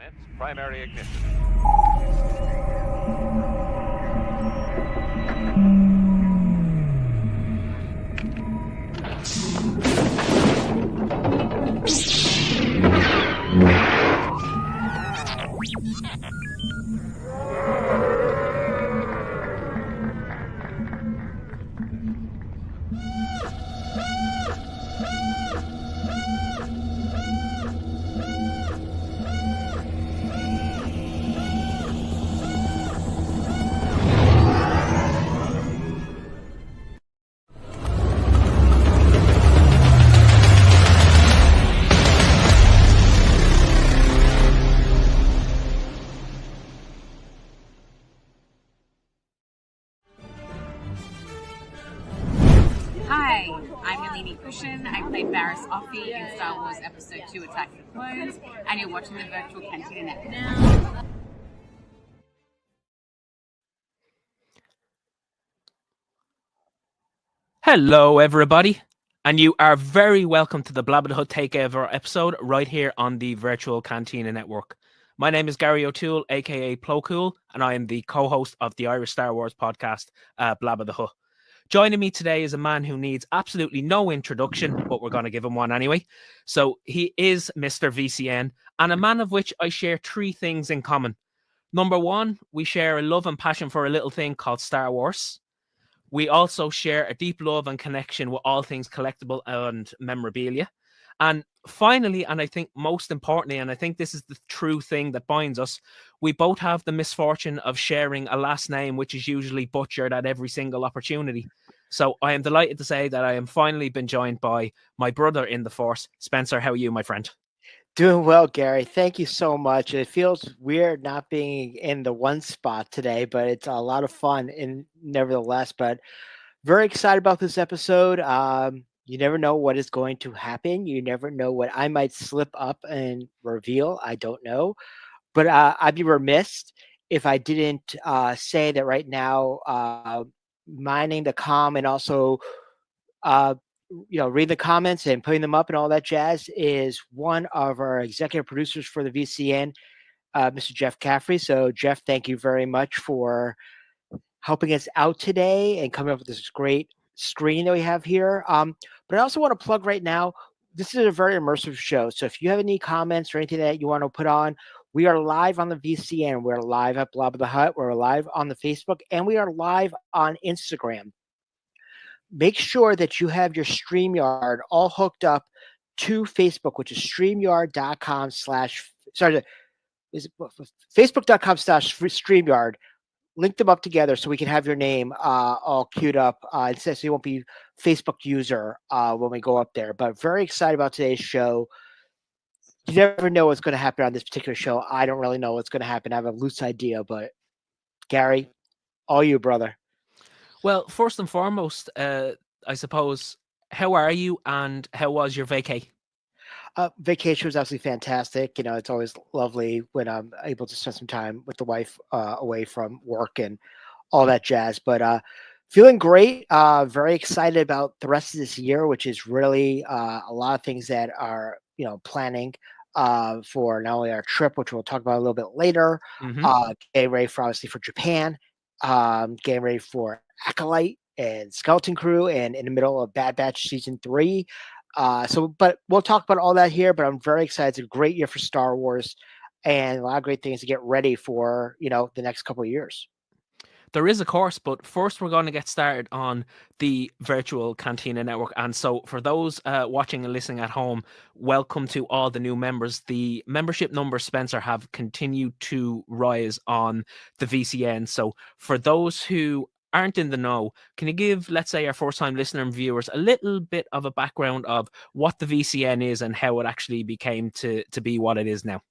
Commence primary ignition. Hi, I'm Nalini Kushin. I played Varys Offee in Star Wars Episode 2 Attack of the Clones, and you're watching the Virtual Cantina Network. Hello, everybody, and you are very welcome to the Blabba the Hutt takeover episode right here on the Virtual Cantina Network. My name is Gary O'Toole, aka Plo Cool, and I am the co-host of the Irish Star Wars podcast, Blabba the Hutt. Joining me today is a man who needs absolutely no introduction, but we're going to give him one anyway. So he is Mr. VCN, and a man of which I share three things in common. Number one, we share a love and passion for a little thing called Star Wars. We also share a deep love and connection with all things collectible and memorabilia. And finally, and I think most importantly, and I think this is the true thing that binds us, we both have the misfortune of sharing a last name, which is usually butchered at every single opportunity. So I am delighted to say that I am finally been joined by my brother in the Force. Spencer, how are you, my friend? Doing well, Gary. Thank you so much. It feels weird not being in the one spot today, but it's a lot of fun in nevertheless. But very excited about this episode. You never know what is going to happen. You never know what I might slip up and reveal. I don't know. But I'd be remiss if I didn't say that right now, mining the com and also reading the comments and putting them up and all that jazz is one of our executive producers for the VCN, Mr. Jeff Caffrey. So, Jeff, thank you very much for helping us out today and coming up with this great screen that we have here. But I also want to plug right now, this is a very immersive show. So if you have any comments or anything that you want to put on, we are live on the VCN. We're live at Blabba the Hutt. We're live on the Facebook, and we are live on Instagram. Make sure that you have your StreamYard all hooked up to Facebook, which is StreamYard.com Facebook.com/StreamYard. Link them up together so we can have your name all queued up. So you won't be Facebook user when we go up there. But very excited about today's show. You never know what's going to happen on this particular show. I don't really know what's going to happen. I have a loose idea, but Gary, all you, brother. Well, first and foremost, I suppose, how are you and how was your vacay? Vacation was absolutely fantastic. You know, it's always lovely when I'm able to spend some time with the wife away from work and all that jazz. But feeling great. Very excited about the rest of this year, which is really a lot of things that are planning for not only our trip, which we'll talk about a little bit later. Getting ready for obviously for Japan. Getting ready for Acolyte and Skeleton Crew, and in the middle of Bad Batch season 3. But we'll talk about all that here. But I'm very excited. It's a great year for Star Wars, and a lot of great things to get ready for the next couple of years. There is a course, but first we're going to get started on the Virtual Cantina Network. And so for those watching and listening at home, welcome to all the new members. The membership numbers, Spencer, have continued to rise on the VCN. So for those who aren't in the know, can you give, let's say, our first-time listener and viewers a little bit of a background of what the VCN is and how it actually became to be what it is now?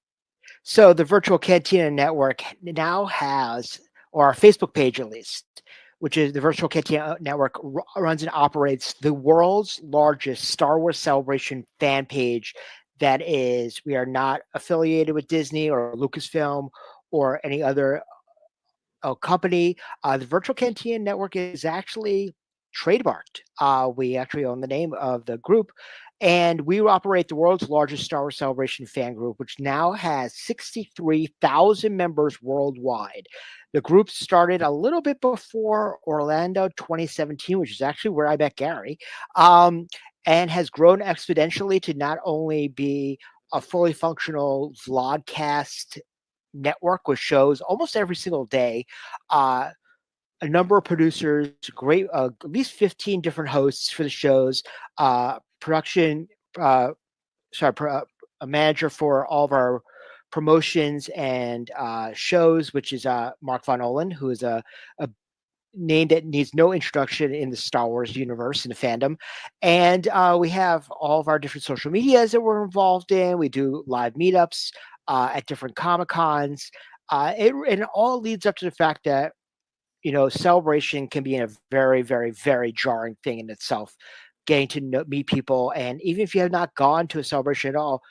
So the Virtual Cantina Network now has, or our Facebook page at least, which is the Virtual Cantina Network, runs and operates the world's largest Star Wars Celebration fan page. That is, we are not affiliated with Disney or Lucasfilm or any other company. The Virtual Cantina Network is actually trademarked. We actually own the name of the group, and we operate the world's largest Star Wars Celebration fan group, which now has 63,000 members worldwide. The group started a little bit before Orlando 2017, which is actually where I met Gary, and has grown exponentially to not only be a fully functional vlogcast network with shows almost every single day. A number of producers, great, at least 15 different hosts for the shows, production, a manager for all of our promotions and shows, which is Mark Von Olen, who is a name that needs no introduction in the Star Wars universe and the fandom. And we have all of our different social medias that we're involved in. We do live meetups at different Comic Cons. It all leads up to the fact that celebration can be a very, very, very jarring thing in itself. Getting to meet people, and even if you have not gone to a celebration at all,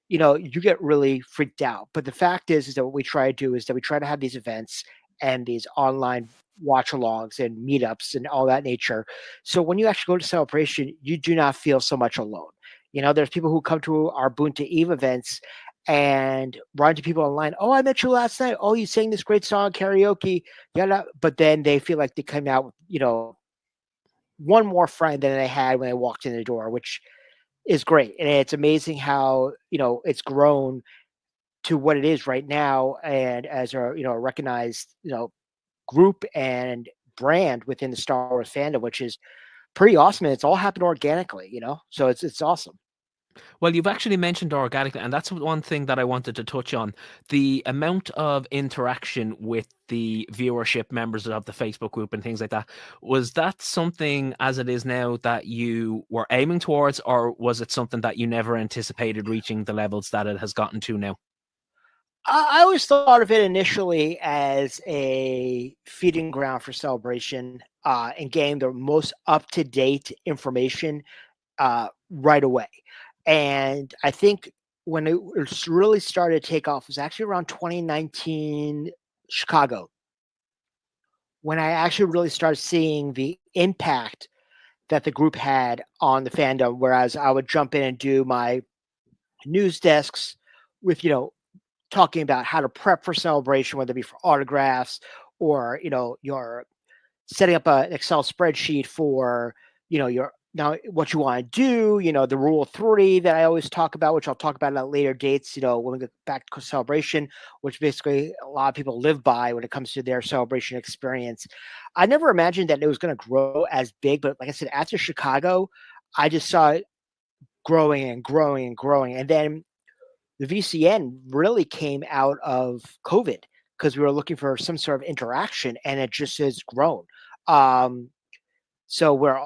you get really freaked out. But the fact is that what we try to do is that we try to have these events and these online watch-alongs and meetups and all that nature. So when you actually go to celebration, you do not feel so much alone. There's people who come to our Boonta Eve events and run into people online. Oh, I met you last night. Oh, you sang this great song karaoke. Yeah, but then they feel like they come out with, one more friend than they had when they walked in the door, which is great. And it's amazing how, it's grown to what it is right now. And as a recognized, group and brand within the Star Wars fandom, which is pretty awesome. And it's all happened organically, so it's awesome. Well, you've actually mentioned organically, and that's one thing that I wanted to touch on. The amount of interaction with the viewership members of the Facebook group and things like that. Was that something as it is now that you were aiming towards, or was it something that you never anticipated reaching the levels that it has gotten to now? I always thought of it initially as a feeding ground for celebration and getting the most up-to-date information right away. And I think when it really started to take off was actually around 2019 Chicago, when I actually really started seeing the impact that the group had on the fandom. Whereas I would jump in and do my news desks with, talking about how to prep for celebration, whether it be for autographs or, you're setting up an Excel spreadsheet for, your now what you want to do, the rule of three that I always talk about, which I'll talk about at later dates, when we get back to celebration, which basically a lot of people live by when it comes to their celebration experience. I never imagined that it was going to grow as big, but like I said, after Chicago, I just saw it growing and growing and growing. And then the VCN really came out of COVID because we were looking for some sort of interaction, and it just has grown. So we're,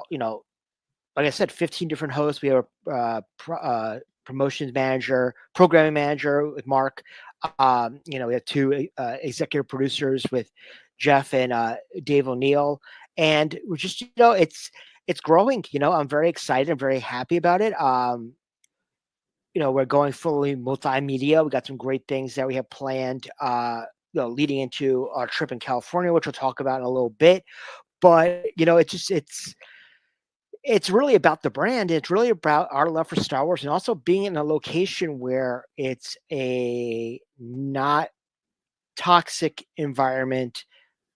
like I said, 15 different hosts. We have a promotions manager, programming manager with Mark. We have two executive producers with Jeff and Dave O'Neill, and we're just, it's growing. I'm very excited. I'm very happy about it. We're going fully multimedia. We got some great things that we have planned, leading into our trip in California, which we'll talk about in a little bit. But, it's really about the brand. It's really about our love for Star Wars, and also being in a location where it's a not toxic environment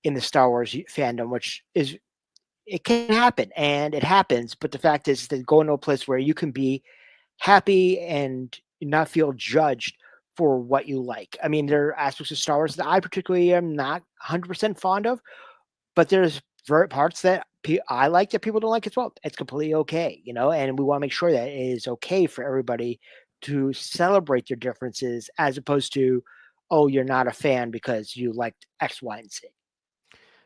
in the Star Wars fandom, which is, it can happen and it happens. But the fact is that going to a place where you can be happy and not feel judged for what you like. I mean, there are aspects of Star Wars that I particularly am not 100% fond of, but there's parts that I like that people don't like as well. It's completely okay, and we want to make sure that it is okay for everybody to celebrate their differences, as opposed to, oh, you're not a fan because you liked X, Y, and Z.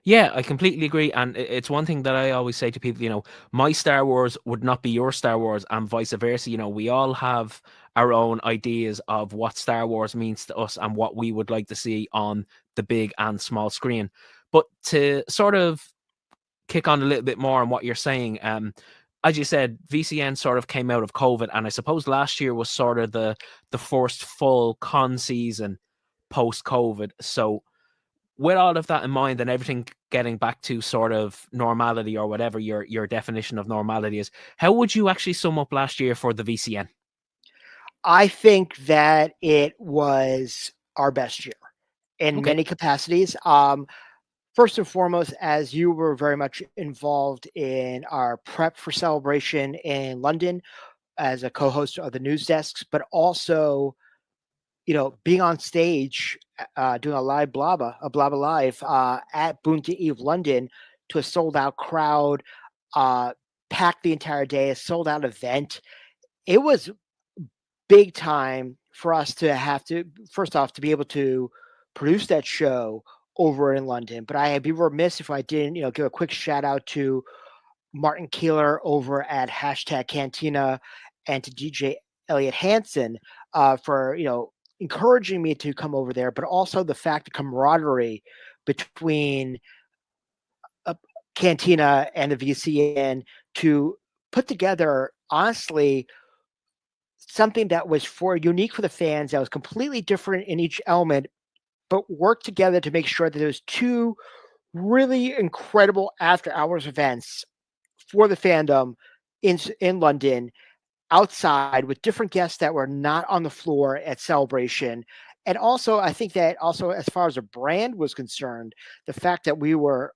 Yeah, I completely agree. And it's one thing that I always say to people, my Star Wars would not be your Star Wars, and vice versa. We all have our own ideas of what Star Wars means to us and what we would like to see on the big and small screen. But to sort of kick on a little bit more on what you're saying, as you said, VCN sort of came out of COVID, and I suppose last year was sort of the first full con season post-COVID. So with all of that in mind and everything getting back to sort of normality, or whatever your definition of normality is. How would you actually sum up last year for the VCN? I think that it was our best year in Okay. many capacities. First and foremost, as you were very much involved in our prep for Celebration in London as a co-host of the news desks, but also, being on stage, doing a live a Blabba live at Boonta Eve London to a sold out crowd, uh, packed the entire day, a sold out event. It was big time for us to have to, first off, to be able to produce that show over in London. But I'd be remiss if I didn't, give a quick shout out to Martin Keeler over at hashtag Cantina and to DJ Elliot Hansen for, encouraging me to come over there, but also the fact the camaraderie between uh, Cantina and the VCN to put together, honestly, something that was unique for the fans, that was completely different in each element, but worked together to make sure that there was two really incredible after hours events for the fandom in London, outside with different guests that were not on the floor at Celebration. And also, I think that also, as far as a brand was concerned, the fact that we were,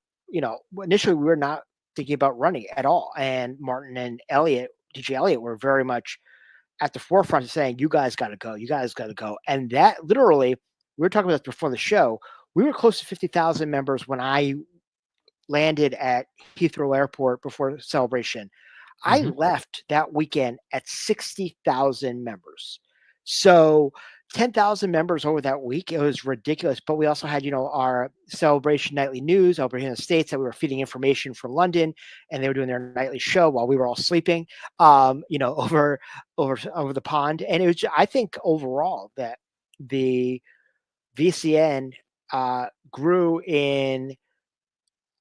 initially we were not thinking about running at all. And Martin and Elliot, DJ Elliot, were very much at the forefront of saying, you guys got to go, you guys got to go. And that literally, we were talking about this before the show, we were close to 50,000 members when I landed at Heathrow Airport before Celebration. I Mm-hmm. left that weekend at 60,000 members. So 10,000 members over that week. It was ridiculous. But we also had, our Celebration nightly news over here in the States that we were feeding information from London, and they were doing their nightly show while we were all sleeping, over the pond. And it was, I think overall that the VCN grew in,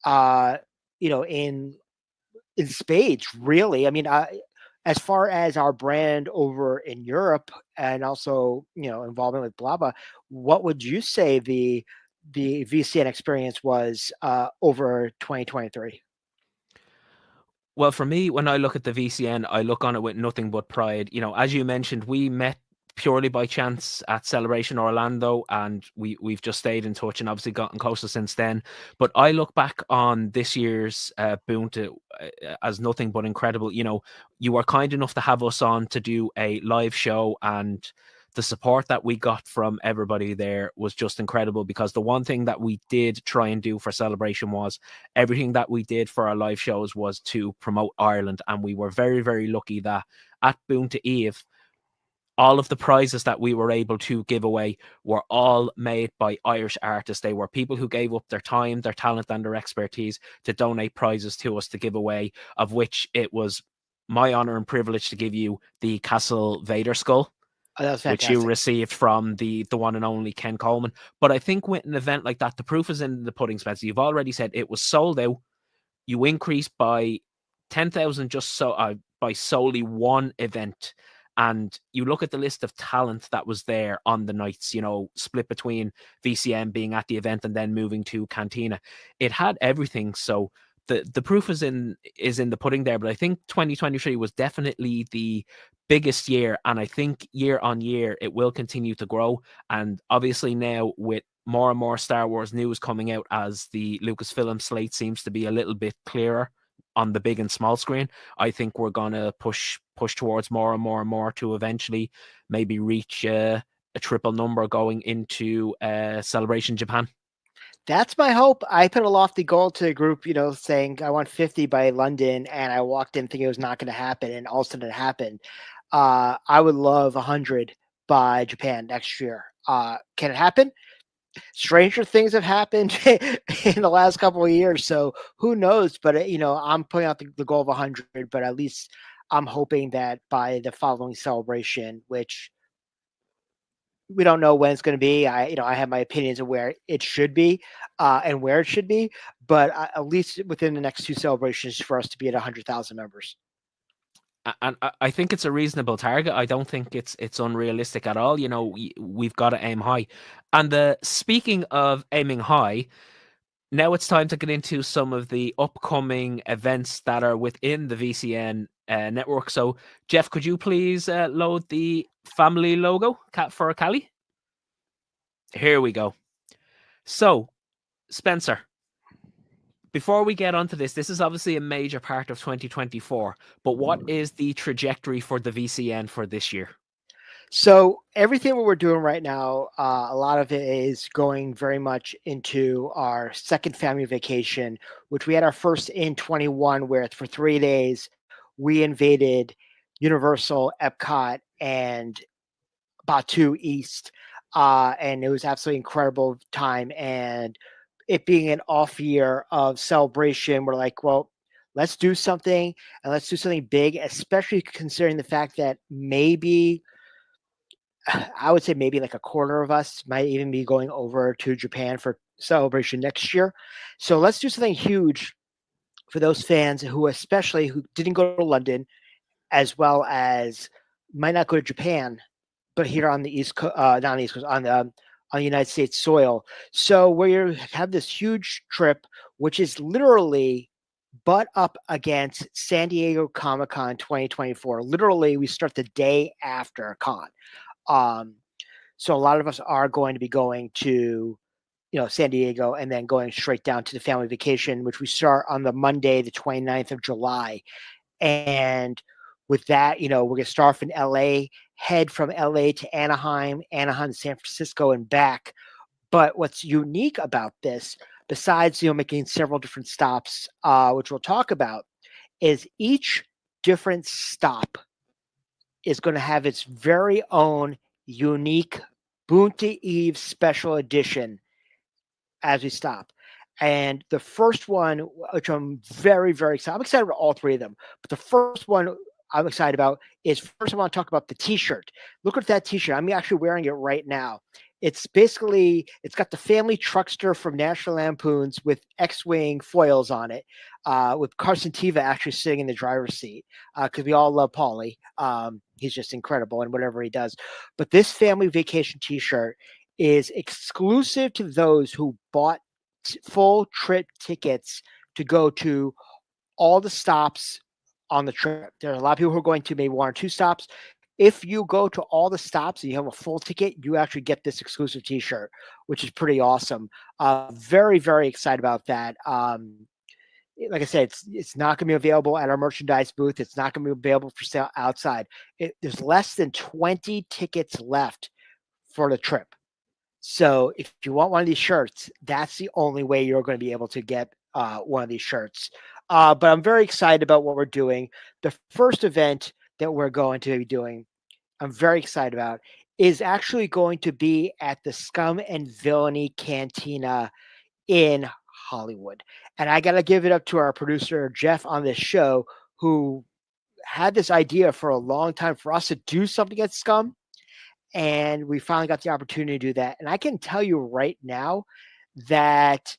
uh, in spades, really. I mean, as far as our brand over in Europe and also, involvement with Blabba, what would you say the VCN experience was over 2023? Well, for me, when I look at the VCN, I look on it with nothing but pride. As you mentioned, we met purely by chance at Celebration Orlando, and we've just stayed in touch and obviously gotten closer since then. But I look back on this year's Boonta as nothing but incredible. You were kind enough to have us on to do a live show, and the support that we got from everybody there was just incredible, because the one thing that we did try and do for Celebration was everything that we did for our live shows was to promote Ireland. And we were very, very lucky that at Boonta Eve, all of the prizes that we were able to give away were all made by Irish artists. They were people who gave up their time, their talent, and their expertise to donate prizes to us to give away, of which it was my honor and privilege to give you the Castle Vader skull, Oh, that was which you fantastic. received from the one and only Ken Coleman. But I think with an event like that, the proof is in the pudding, Spencer. You've already said it was sold out. You increased by 10,000 just by solely one event. And you look at the list of talent that was there on the nights, split between VCM being at the event and then moving to Cantina. It had everything. So the proof is in the pudding there. But I think 2023 was definitely the biggest year, and I think year on year it will continue to grow. And obviously now, with more and more Star Wars news coming out as the Lucasfilm slate seems to be a little bit clearer on the big and small screen, I think we're gonna push towards more and more and more to eventually maybe reach a triple number going into Celebration Japan. That's my hope. I put a lofty goal to the group, saying I want 50 by London, and I walked in thinking it was not going to happen, and all of a sudden it happened. I would love 100 by Japan next year. Can it happen? Stranger things have happened in the last couple of years, so who knows? But I'm putting out the goal of 100, but at least I'm hoping that by the following celebration, which we don't know when it's going to be. I have my opinions of where it should be and where it should be, but at least within the next two celebrations for us to be at 100,000 members. And I think it's a reasonable target. I don't think it's unrealistic at all. We've got to aim high. And speaking of aiming high, Now it's time to get into some of the upcoming events that are within the VCN network. So, Jeff, could you please load the family logo for Cali? Here we go. So, Spencer, before we get onto this is obviously a major part of 2024, but what is the trajectory for the VCN for this year? So everything we're doing right now, a lot of it is going very much into our second family vacation, which we had our first in 21, where for 3 days we invaded Universal, Epcot, and Batu East, and it was absolutely incredible time. And it being an off year of celebration, we're like, well, let's do something, and let's do something big, especially considering the fact that maybe I would say maybe like a quarter of us might even be going over to Japan for celebration next year. So let's do something huge for those fans who, especially who didn't go to London, as well as might not go to Japan, but here on the East Coast, not on the East Coast, on the United States soil. So where you have this huge trip, which is literally butt up against San Diego Comic Con 2024. Literally, we start the day after con. Um, so a lot of us are going to be going to, San Diego, and then going straight down to the family vacation, which we start on the Monday, the 29th of July. And with that, we're going to start off in LA, head from LA to Anaheim, Anaheim to San Francisco, and back. But what's unique about this, besides, making several different stops, which we'll talk about, is each different stop is going to have its very own unique Boonty Eve special edition as we stop. And the first one, which I'm very, very excited, I'm excited about all three of them. But the first one I'm excited about is, first I want to talk about the t-shirt. Look at that t-shirt. I'm actually wearing it right now. It's got the family truckster from National Lampoons with X-Wing foils on it, with Carson Teva actually sitting in the driver's seat, because we all love Paulie. He's just incredible in whatever he does. But this family vacation t-shirt is exclusive to those who bought full trip tickets to go to all the stops on the trip. There are a lot of people who are going to maybe one or two stops. If you go to all the stops and you have a full ticket, you actually get this exclusive t-shirt, which is pretty awesome. Very, very excited about that. Like I said, it's not going to be available at our merchandise booth. It's not going to be available for sale outside. There's less than 20 tickets left for the trip. So if you want one of these shirts, that's the only way you're going to be able to get one of these shirts. But I'm very excited about what we're doing. The first event that we're going to be doing, I'm very excited about, is actually going to be at the Scum and Villainy Cantina in Hollywood. And I got to give it up to our producer, Jeff, on this show, who had this idea for a long time for us to do something at Scum. And we finally got the opportunity to do that. And I can tell you right now that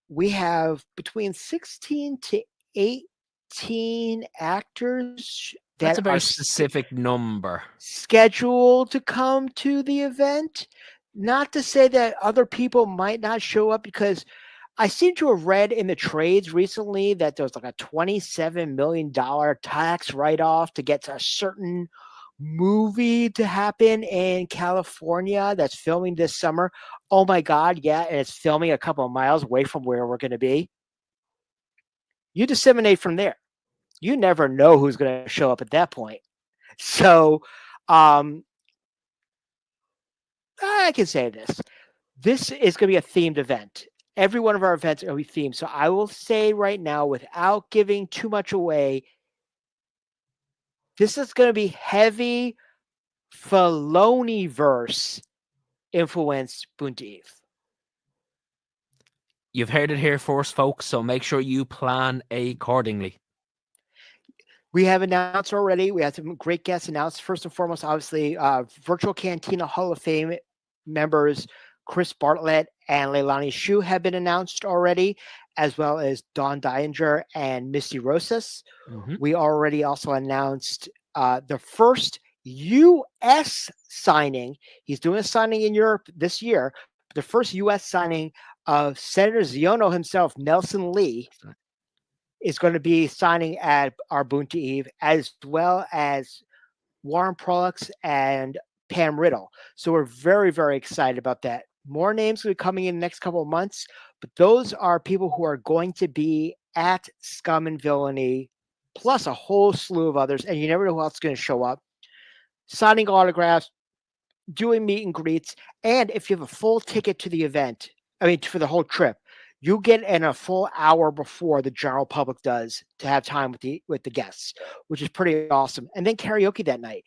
we have between 16 to 18 actors That's that a very are specific number. scheduled to come to the event. Not to say that other people might not show up, because I seem to have read in the trades recently that there was like a $27 million tax write-off to get a certain movie to happen in California that's filming this summer. Oh my God, yeah, and it's filming a couple of miles away from where we're going to be. You disseminate from there. You never know who's going to show up at that point. So, I can say this. This is going to be a themed event. Every one of our events are going to be themed. So I will say right now, without giving too much away, this is going to be heavy Filoni-verse influenced Boonty Eve. You've heard it here first, folks, so make sure you plan accordingly. We have announced already. We have some great guests announced. First and foremost, obviously, Virtual Cantina Hall of Fame members Chris Bartlett and Leilani Shu have been announced already, as well as Dawn Deinger and Misty Rosas. Mm-hmm. We already also announced the first U.S. signing. He's doing a signing in Europe this year, the first U.S. signing of Senator Ziono himself, Nelson Lee, is going to be signing at our Bunta Eve, as well as Warren Prolix and Pam Riddle. So we're very, very excited about that. More names will be coming in the next couple of months, but those are people who are going to be at Scum and Villainy, plus a whole slew of others, and you never know who else is going to show up. Signing autographs, doing meet and greets, and if you have a full ticket to the event, I mean for the whole trip, you get in a full hour before the general public does to have time with the guests, which is pretty awesome. And then karaoke that night.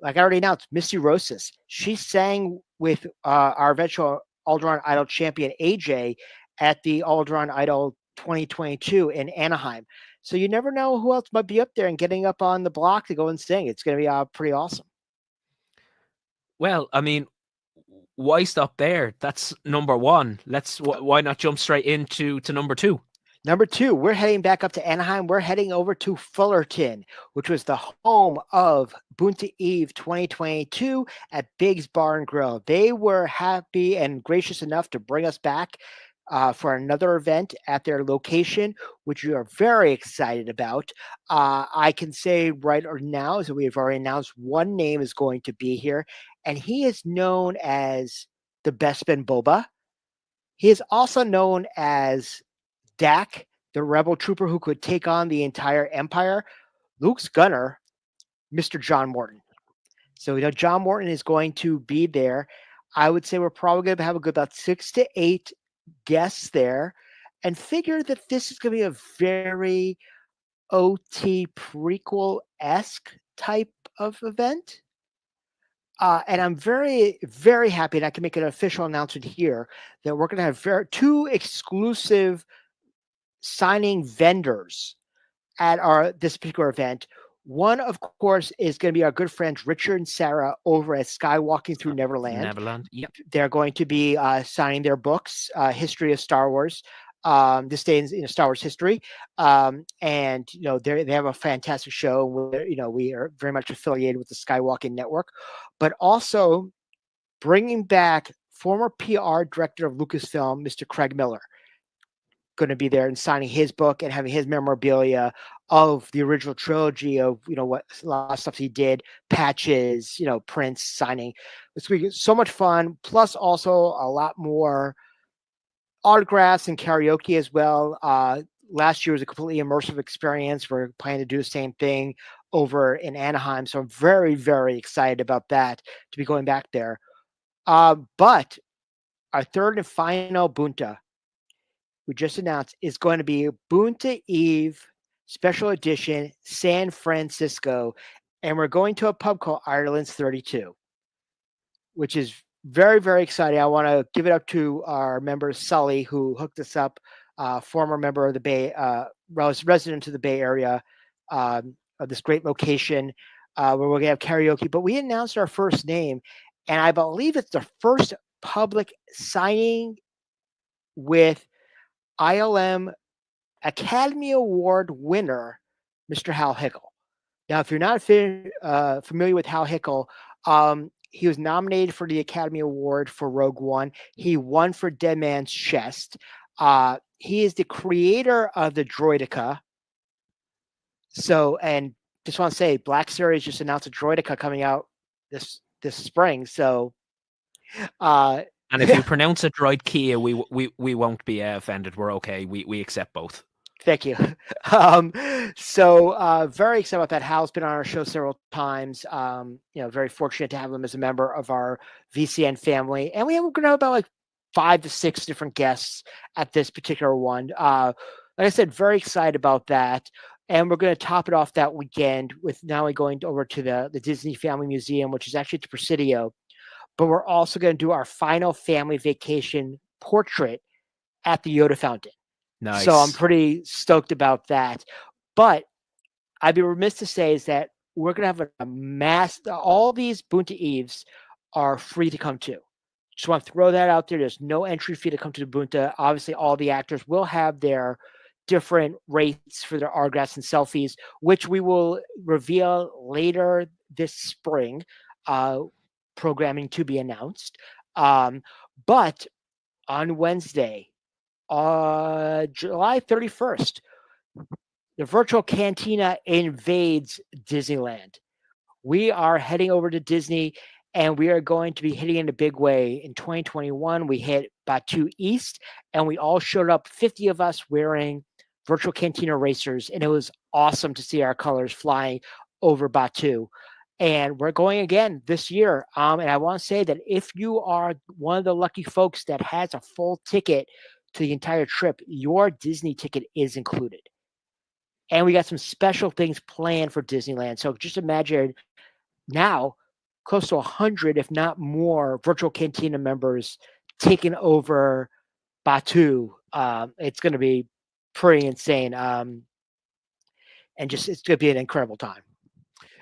Like I already announced, Missy Rosas, she sang with our eventual Alderaan Idol champion AJ at the Alderaan Idol 2022 in Anaheim. So you never know who else might be up there and getting up on the block to go and sing. It's going to be pretty awesome. Well, I mean, why stop there? That's number one. Why not jump straight into number two? Number two, we're heading back up to Anaheim. We're heading over to Fullerton, which was the home of Bunta Eve 2022 at Big's Bar and Grill. They were happy and gracious enough to bring us back for another event at their location, which we are very excited about. I can say right now is that we have already announced one name is going to be here, and he is known as the Bespin Boba. He is also known as Dak, the rebel trooper who could take on the entire empire. Luke's gunner, Mr. John Morton. So John Morton is going to be there. I would say we're probably going to have a good about 6 to 8 guests there, and figure that this is going to be a very OT prequel-esque type of event. And I'm very, very happy, and I can make an official announcement here, that we're going to have 2 exclusive signing vendors at this particular event. One, of course, is going to be our good friends Richard and Sarah over at Skywalking Through Neverland. Yep. They're going to be signing their books, History of Star Wars, this day in Star Wars history, and they have a fantastic show. We are very much affiliated with the Skywalking Network, but also bringing back former PR director of Lucasfilm, Mr. Craig Miller, going to be there and signing his book and having his memorabilia of the original trilogy of what a lot of stuff he did, patches, prints, signing. It's going to be so much fun, plus also a lot more autographs and karaoke as well. Last year was a completely immersive experience. We're planning to do the same thing over in Anaheim, so I'm very, very excited about that, to be going back there. But our third and final Bunta, we just announced, is going to be Bunta Eve Special Edition San Francisco, and we're going to a pub called Ireland's 32, which is very, very exciting. I want to give it up to our member Sully, who hooked us up, former member of the Bay, resident of the Bay Area, of this great location, where we're going to have karaoke. But we announced our first name, and I believe it's the first public signing with ILM Academy Award winner, Mr. Hal Hickel. Now, if you're not familiar with Hal Hickel, he was nominated for the Academy Award for Rogue One. He won for Dead Man's Chest. He is the creator of the Droideka. So, and just want to say, Black Series just announced a Droideka coming out this spring. So, and if you pronounce it right, Kia, we won't be offended. We're okay. We accept both. Thank you. So very excited about that. Hal's been on our show several times. Very fortunate to have him as a member of our VCN family. And we're going to have about like 5 to 6 different guests at this particular one. Like I said, very excited about that. And we're going to top it off that weekend with not only going over to the Disney Family Museum, which is actually at the Presidio, but we're also going to do our final family vacation portrait at the Yoda Fountain. Nice. So I'm pretty stoked about that. But I'd be remiss to say is that we're going to have a mass. All these Bunta Eves are free to come to. Just want to throw that out there. There's no entry fee to come to the Bunta. Obviously, all the actors will have their different rates for their autographs and selfies, which we will reveal later this spring. Programming to be announced. But on Wednesday, July 31st, the virtual Cantina invades Disneyland. We are heading over to Disney and we are going to be hitting in a big way. In 2021, we hit Batu East and we all showed up, 50 of us wearing virtual Cantina racers. And it was awesome to see our colors flying over Batu. And we're going again this year. And I want to say that if you are one of the lucky folks that has a full ticket to the entire trip, your Disney ticket is included. And we got some special things planned for Disneyland. So just imagine now close to 100, if not more, virtual Cantina members taking over Batu. It's going to be pretty insane. And just it's going to be an incredible time.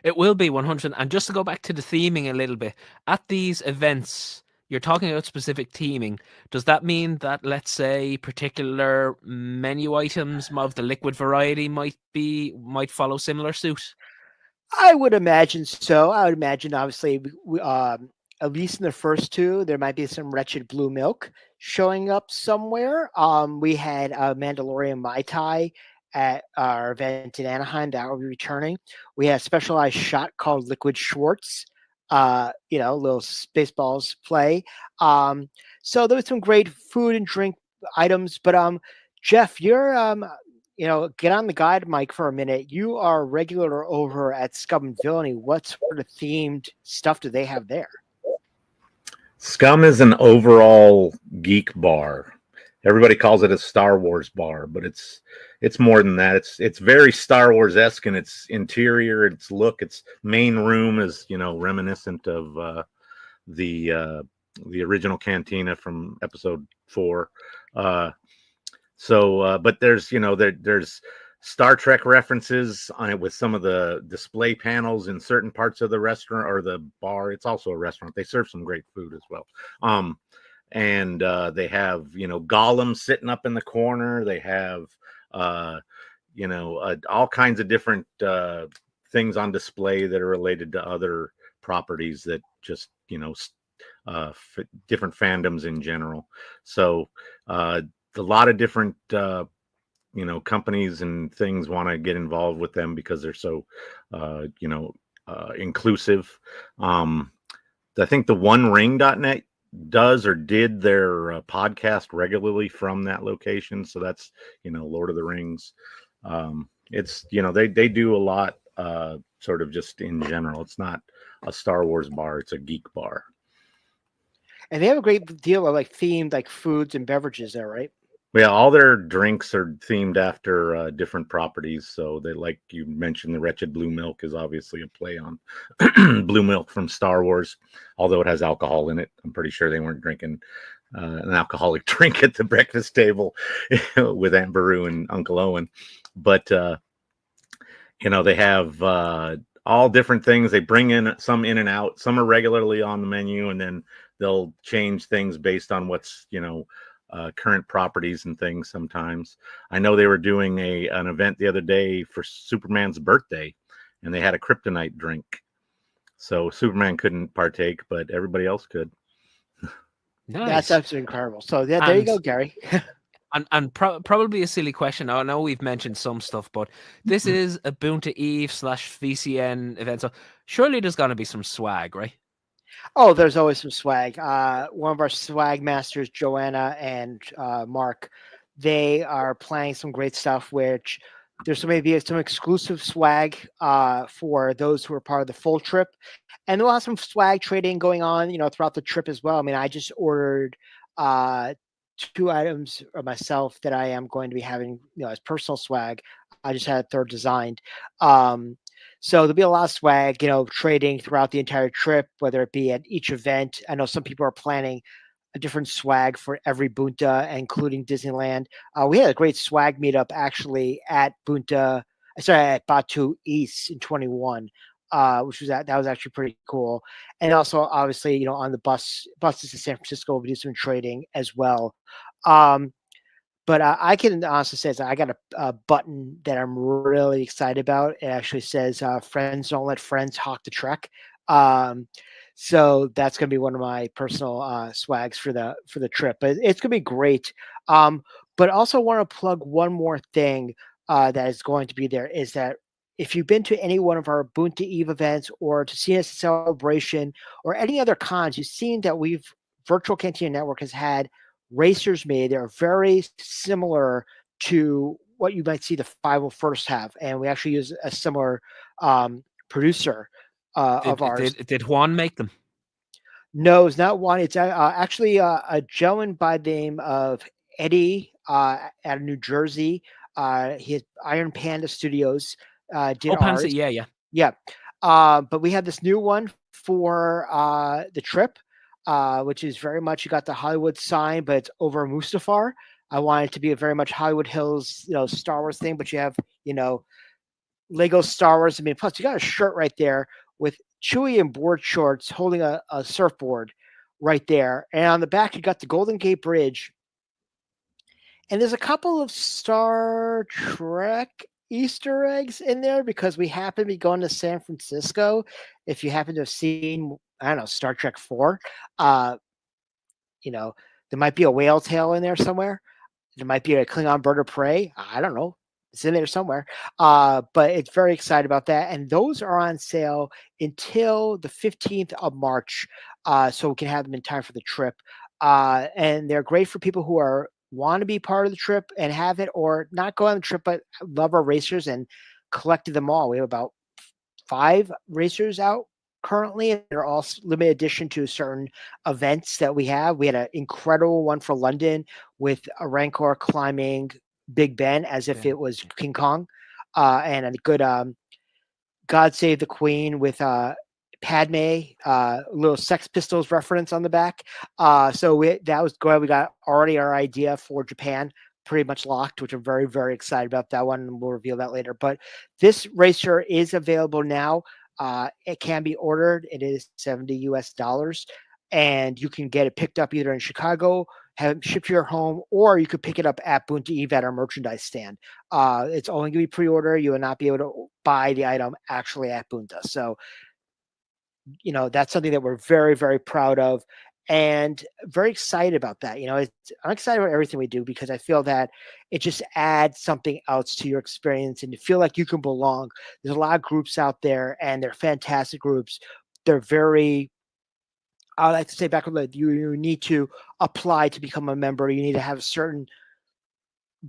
It will be 100. And just to go back to the theming a little bit, at these events, you're talking about specific theming. Does that mean that, let's say, particular menu items of the liquid variety might follow similar suit? I would imagine so. I would imagine, obviously, at least in the first two, there might be some wretched blue milk showing up somewhere. We had a Mandalorian Mai Tai at our event in Anaheim that will be returning. We had a specialized shot called Liquid Schwartz. Little Spaceballs play. So there was some great food and drink items. But Jeff, you're get on the guide mic for a minute. You are a regular over at Scum and Villainy. What sort of themed stuff do they have there? Scum is an overall geek bar. Everybody calls it a Star Wars bar, but it's more than that. It's very Star Wars-esque in its interior, its look. Its main room is reminiscent of the original Cantina from Episode 4. But there's there's Star Trek references on it with some of the display panels in certain parts of the restaurant or the bar. It's also a restaurant. They serve some great food as well. And they have Gollum sitting up in the corner. They have all kinds of different things on display that are related to other properties that just different fandoms in general. So a lot of different companies and things want to get involved with them because they're so inclusive. I think the OneRing.net does or did their podcast regularly from that location. So that's Lord of the Rings. It's they do a lot sort of just in general. It's not a Star Wars bar, it's a geek bar. And they have a great deal of themed foods and beverages there, right? Yeah, all their drinks are themed after different properties. So they, like you mentioned, the Wretched Blue Milk is obviously a play on Blue Milk from Star Wars, although it has alcohol in it. I'm pretty sure they weren't drinking an alcoholic drink at the breakfast table with Aunt Beru and Uncle Owen. But, they have all different things. They bring in some in and out. Some are regularly on the menu, and then they'll change things based on what's, current properties and things sometimes. I know they were doing an event the other day for Superman's birthday, and they had a kryptonite drink. So Superman couldn't partake, but everybody else could. Nice. That's absolutely incredible. So there you go, Gary. And probably a silly question. I know we've mentioned some stuff, but this is a Boonta Eve / VCN event. So surely there's going to be some swag, right? Oh, there's always some swag. One of our swag masters, Joanna and Mark, they are planning some great stuff, which there's maybe some exclusive swag for those who are part of the full trip. And we'll have some swag trading going on, throughout the trip as well. I mean, I just ordered 2 items of myself that I am going to be having, as personal swag. I just had a third designed. So there'll be a lot of swag, trading throughout the entire trip, whether it be at each event. I know some people are planning a different swag for every Boonta, including Disneyland. We had a great swag meetup actually at Batu East in 21, which was that was actually pretty cool. And also, obviously, on the buses to San Francisco, we'll do some trading as well. But I can honestly say that I got a button that I'm really excited about. It actually says "Friends don't let friends hawk the trek." So that's going to be one of my personal swags for the trip. But it's going to be great. But also want to plug one more thing that is going to be there is that if you've been to any one of our Bunta Eve events or to see us celebration or any other cons, you've seen that Virtual Cantina Network has had racers made. They're very similar to what you might see the 501st have, and we actually use a similar producer of ours. Did Juan make them? No, it's not one. It's actually a gentleman by the name of Eddie out of New Jersey. He has Iron Panda Studios did ours. Yeah. Yeah. But we have this new one for the trip, which is very much, you got the Hollywood sign, but it's over Mustafar. I want it to be a very much Hollywood Hills, Star Wars thing, but you have, Lego Star Wars. I mean, plus you got a shirt right there with Chewie in board shorts holding a surfboard right there. And on the back, you got the Golden Gate Bridge. And there's a couple of Star Trek Easter eggs in there because we happen to be going to San Francisco. If you happen to have seen, I don't know, Star Trek 4, there might be a whale tail in there somewhere. There might be a Klingon bird of prey. I don't know. It's in there somewhere. But it's very excited about that. And those are on sale until the 15th of March. So we can have them in time for the trip. And they're great for people who want to be part of the trip and have it, or not go on the trip, but love our racers and collected them all. We have about 5 racers out currently, and they're all limited edition to certain events that we have. We had an incredible one for London with a Rancor climbing Big Ben as if it was King Kong, and a good God Save the Queen with Padme, a little Sex Pistols reference on the back. So that was good. We got already our idea for Japan pretty much locked, which I'm very, very excited about that one, and we'll reveal that later. But this racer is available now. It can be ordered. It is $70 US, and you can get it picked up either in Chicago, have it shipped to your home, or you could pick it up at Bunta Eve at our merchandise stand. It's only going to be pre-order. You will not be able to buy the item actually at Bunta. So, that's something that we're very, very proud of and very excited about that. I'm excited about everything we do because I feel that it just adds something else to your experience and you feel like you can belong. There's a lot of groups out there and they're fantastic groups. They're very, I like to say back when you need to apply to become a member. You need to have a certain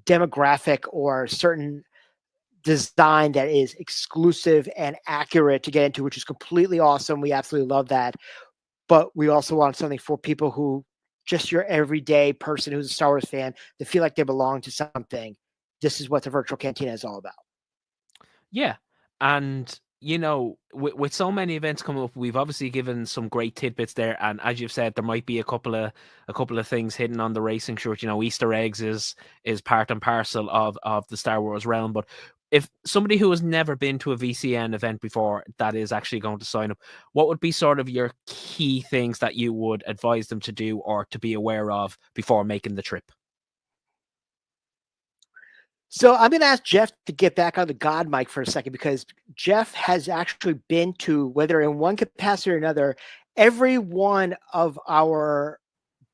demographic or certain design that is exclusive and accurate to get into, which is completely awesome. We absolutely love that. But we also want something for people who just your everyday person who's a Star Wars fan to feel like they belong to something. This is what the Virtual Cantina is all about. Yeah. And with so many events coming up, we've obviously given some great tidbits there. And as you've said, there might be a couple of things hidden on the racing shirt. Easter eggs is part and parcel of the Star Wars realm. But if somebody who has never been to a VCN event before that is actually going to sign up, what would be sort of your key things that you would advise them to do or to be aware of before making the trip? So I'm going to ask Jeff to get back on the God mic for a second because Jeff has actually been to, whether in one capacity or another, every one of our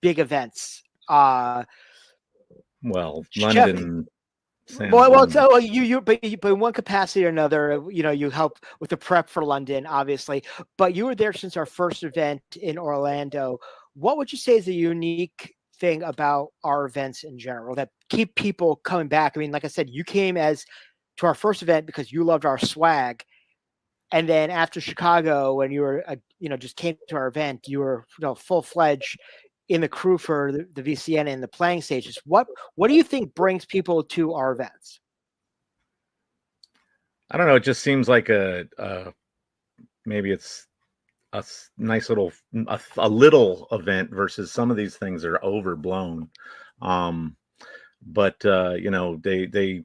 big events. London. But in one capacity or another, you help with the prep for London, obviously. But you were there since our first event in Orlando. What would you say is a unique thing about our events in general that keep people coming back? I mean, like I said, you came to our first event because you loved our swag, and then after Chicago, when you were just came to our event, you were full-fledged in the crew for the VCN and the playing stages. What do you think brings people to our events? I don't know. It just seems like maybe it's a nice little event versus some of these things are overblown. But they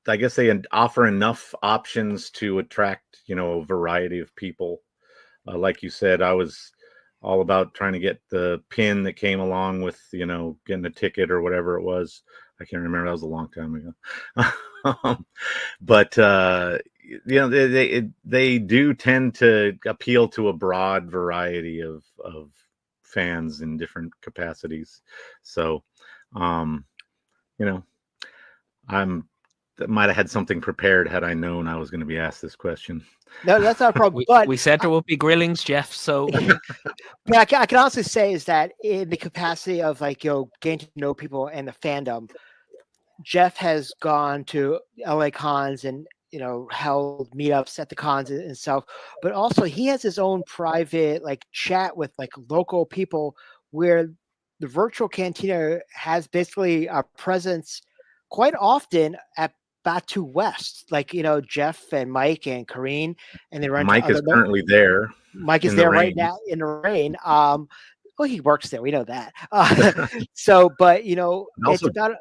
I guess they offer enough options to attract a variety of people. Like you said, I was all about trying to get the pin that came along with getting a ticket or whatever it was. I can't remember. That was a long time ago. But they do tend to appeal to a broad variety of fans in different capacities. So, you know, might have had something prepared had I known I was going to be asked this question. No, that's not a problem. But We said there would be grillings, Jeff. So but I can honestly say is that in the capacity of like getting to know people and the fandom, Jeff has gone to LA cons and held meetups at the cons himself, but also he has his own private like chat with like local people where the virtual cantina has basically a presence quite often at Batu West, like Jeff and Mike and Kareen, and they run to Mike is other. currently there. Mike is in the there right rain. now in the rain. Well, he works there. We know that. So, but it's Also, about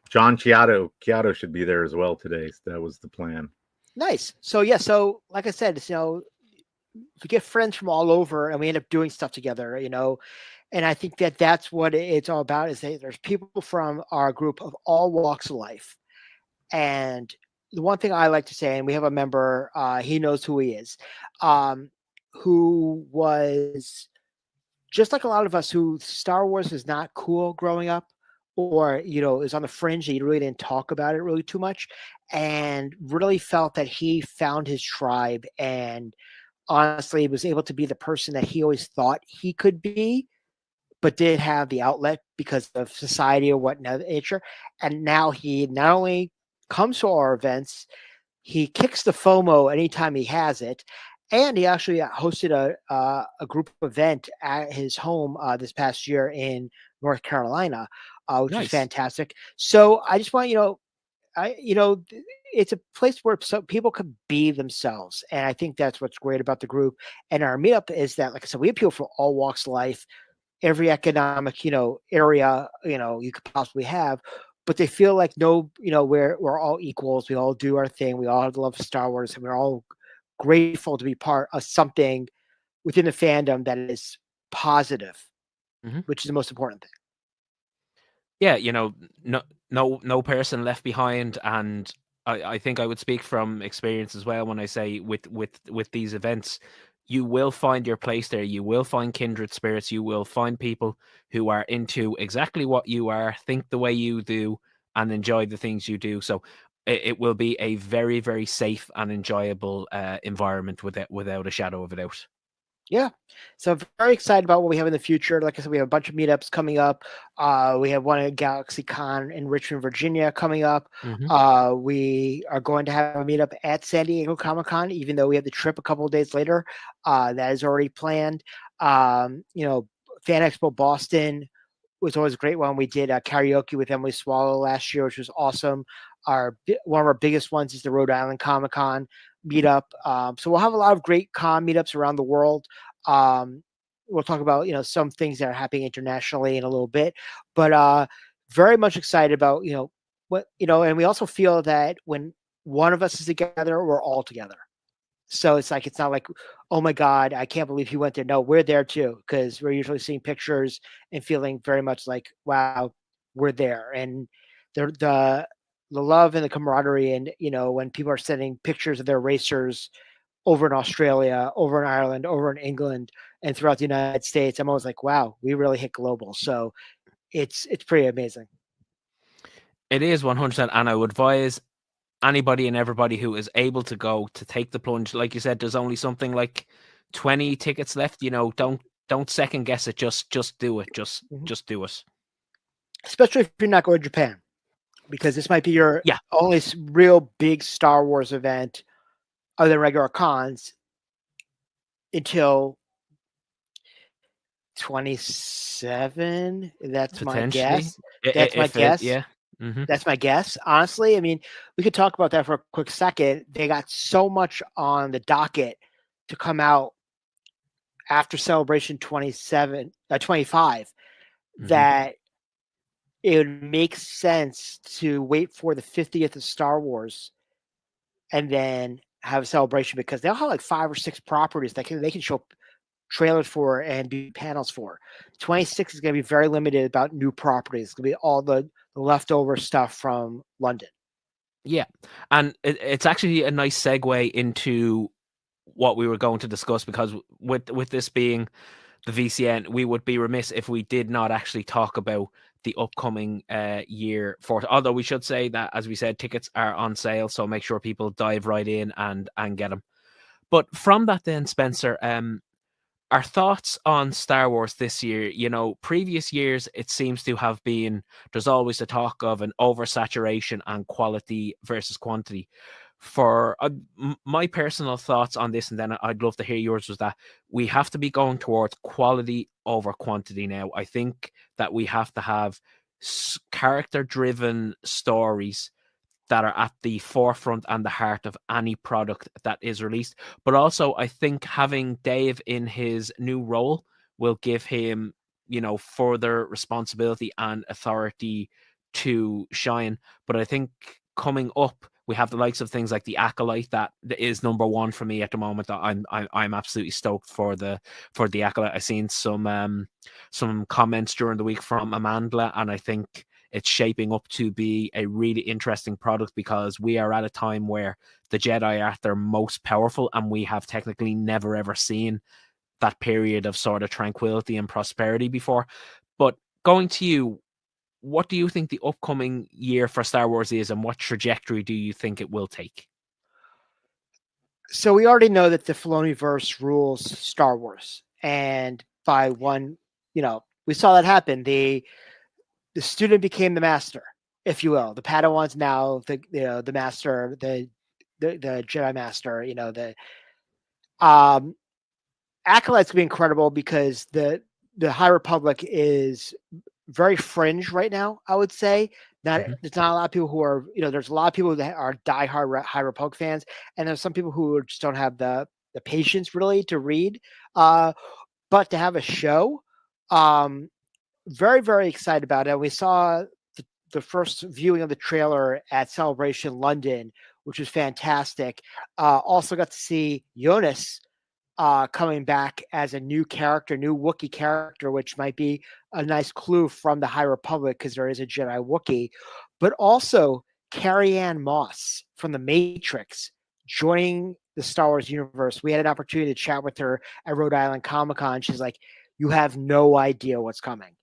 John Chiato should be there as well today. So that was the plan. nice. So yeah. So like I said, it's, we get friends from all over, and we end up doing stuff together. And I think that that's what it's all about. Is that there's people from our group of all walks of life, and the one thing I like to say, and we have a member, he knows who he is, who was just like a lot of us who Star Wars was not cool growing up, or is on the fringe and you really didn't talk about it really too much, and really felt that he found his tribe and honestly was able to be the person that he always thought he could be, but did have the outlet because of society or what nature. And now he not only comes to our events, he kicks the FOMO anytime he has it. And he actually hosted a group event at his home this past year in North Carolina, which was Nice. fantastic. So I just want it's a place where people can be themselves, and I think that's what's great about the group. And our meetup is that, like I said, we appeal for all walks of life, every economic area you could possibly have. But they feel like we're all equals. We all do our thing. We all love Star Wars, and we're all grateful to be part of something within the fandom that is positive, which is the most important thing. Yeah, no person left behind, and I think I would speak from experience as well when I say with these events, you will find your place there. You will find kindred spirits. You will find people who are into exactly what you are, think the way you do, and enjoy the things you do. So it will be a very, very safe and enjoyable environment without a shadow of a doubt. Yeah. So I'm very excited about what we have in the future. Like I said, we have a bunch of meetups coming up. We have one at GalaxyCon in Richmond, Virginia coming up. We are going to have a meetup at San Diego Comic-Con, even though we have the trip a couple of days later. That is already planned. Fan Expo Boston was always a great one. We did karaoke with Emily Swallow last year, which was awesome. One of our biggest ones is the Rhode Island Comic-Con meetup. So we'll have a lot of great con meetups around the world. We'll talk about some things that are happening internationally in a little bit, but very much excited about what and we also feel that when one of us is together, we're all together. So it's not like, oh my God, I can't believe he went there. No, we're there too, because we're usually seeing pictures and feeling very much like, wow, we're there. And the love and the camaraderie, and when people are sending pictures of their racers over in Australia, over in Ireland, over in England, and throughout the United States, I'm always like, wow, we really hit global. So it's pretty amazing. It is 100%, and I would advise anybody and everybody who is able to go to take the plunge. Like you said, there's only something like 20 tickets left. Don't second guess it. Just do it. Just do it. Especially if you're not going to Japan, because this might be your only real big Star Wars event other than regular cons until 27. That's my guess. That's my guess. That's my guess. Honestly, I mean, we could talk about that for a quick second. They got so much on the docket to come out after Celebration 25 that it would make sense to wait for the 50th of Star Wars and then have a celebration, because they'll have like 5 or 6 properties that they can show trailers for and do panels for. 26 is going to be very limited about new properties. It's going to be all the leftover stuff from London. Yeah, and it's actually a nice segue into what we were going to discuss, because with this being the VCN, we would be remiss if we did not actually talk about the upcoming year for it. Although we should say that, as we said, tickets are on sale, so make sure people dive right in and get them. But from that, then, Spencer, our thoughts on Star Wars this year. You know, previous years it seems to have been, there's always the talk of an oversaturation and quality versus quantity. For my personal thoughts on this, and then I'd love to hear yours, was that we have to be going towards quality over quantity now. I think that we have to have character driven stories that are at the forefront and the heart of any product that is released. But also, I think having Dave in his new role will give him, you know, further responsibility and authority to shine. But I think coming up, we have the likes of things like the Acolyte that is number one for me at the moment. I'm absolutely stoked for the Acolyte. I've seen some comments during the week from Amanda, and I think it's shaping up to be a really interesting product, because we are at a time where the Jedi are at their most powerful, and we have technically never ever seen that period of sort of tranquility and prosperity before. But going to you, what do you think the upcoming year for Star Wars is, and what trajectory do you think it will take? So we already know that the Filoniverse rules Star Wars, and by one, we saw that happen. The student became the master, if you will. The Padawan's now the master, the Jedi master. The Acolyte's gonna be incredible, because the High Republic is very fringe right now. I would say there's not a lot of people who are, there's a lot of people that are diehard High Republic fans, and there's some people who just don't have the patience really to read. But to have a show, very, very excited about it. We saw the first viewing of the trailer at Celebration London, which was fantastic. Also got to see Jonas coming back as a new character, new Wookiee character, which might be a nice clue from the High Republic, because there is a Jedi Wookiee. But also Carrie Ann Moss from The Matrix joining the Star Wars universe. We had an opportunity to chat with her at Rhode Island Comic Con. She's like, you have no idea what's coming.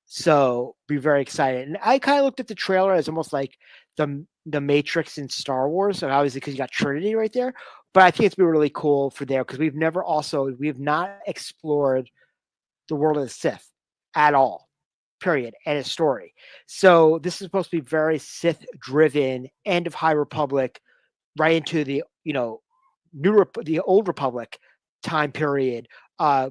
So be very excited. And I kind of looked at the trailer as almost like the Matrix in Star Wars, and obviously because you got Trinity right there. But I think it's been really cool for there, because we have not explored the world of the Sith at all, period, and its story. So this is supposed to be very Sith driven, end of High Republic, right into the the Old Republic time period,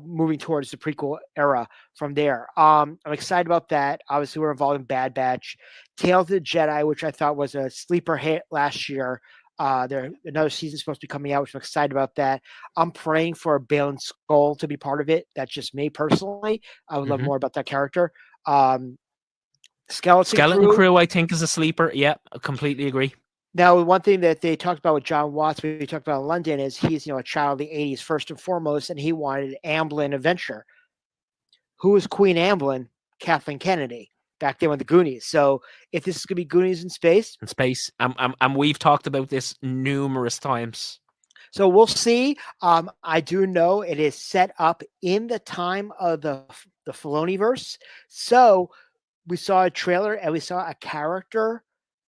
moving towards the prequel era from there. I'm excited about that. Obviously, we're involved in Bad Batch, Tales of the Jedi, which I thought was a sleeper hit last year. Another season is supposed to be coming out, which I'm excited about that. I'm praying for Bale and Skull to be part of it. That's just me personally. I would love more about that character. Skeleton Crew, I think, is a sleeper. Yeah, I completely agree. Now, one thing that they talked about with John Watts, we talked about in London, is he's a child of the 80s first and foremost, and he wanted Amblin adventure. Who was Queen Amblin? Kathleen Kennedy back then with the Goonies. So if this is going to be Goonies in space, and we've talked about this numerous times. So we'll see. I do know it is set up in the time of the Filoniverse. So we saw a trailer and we saw a character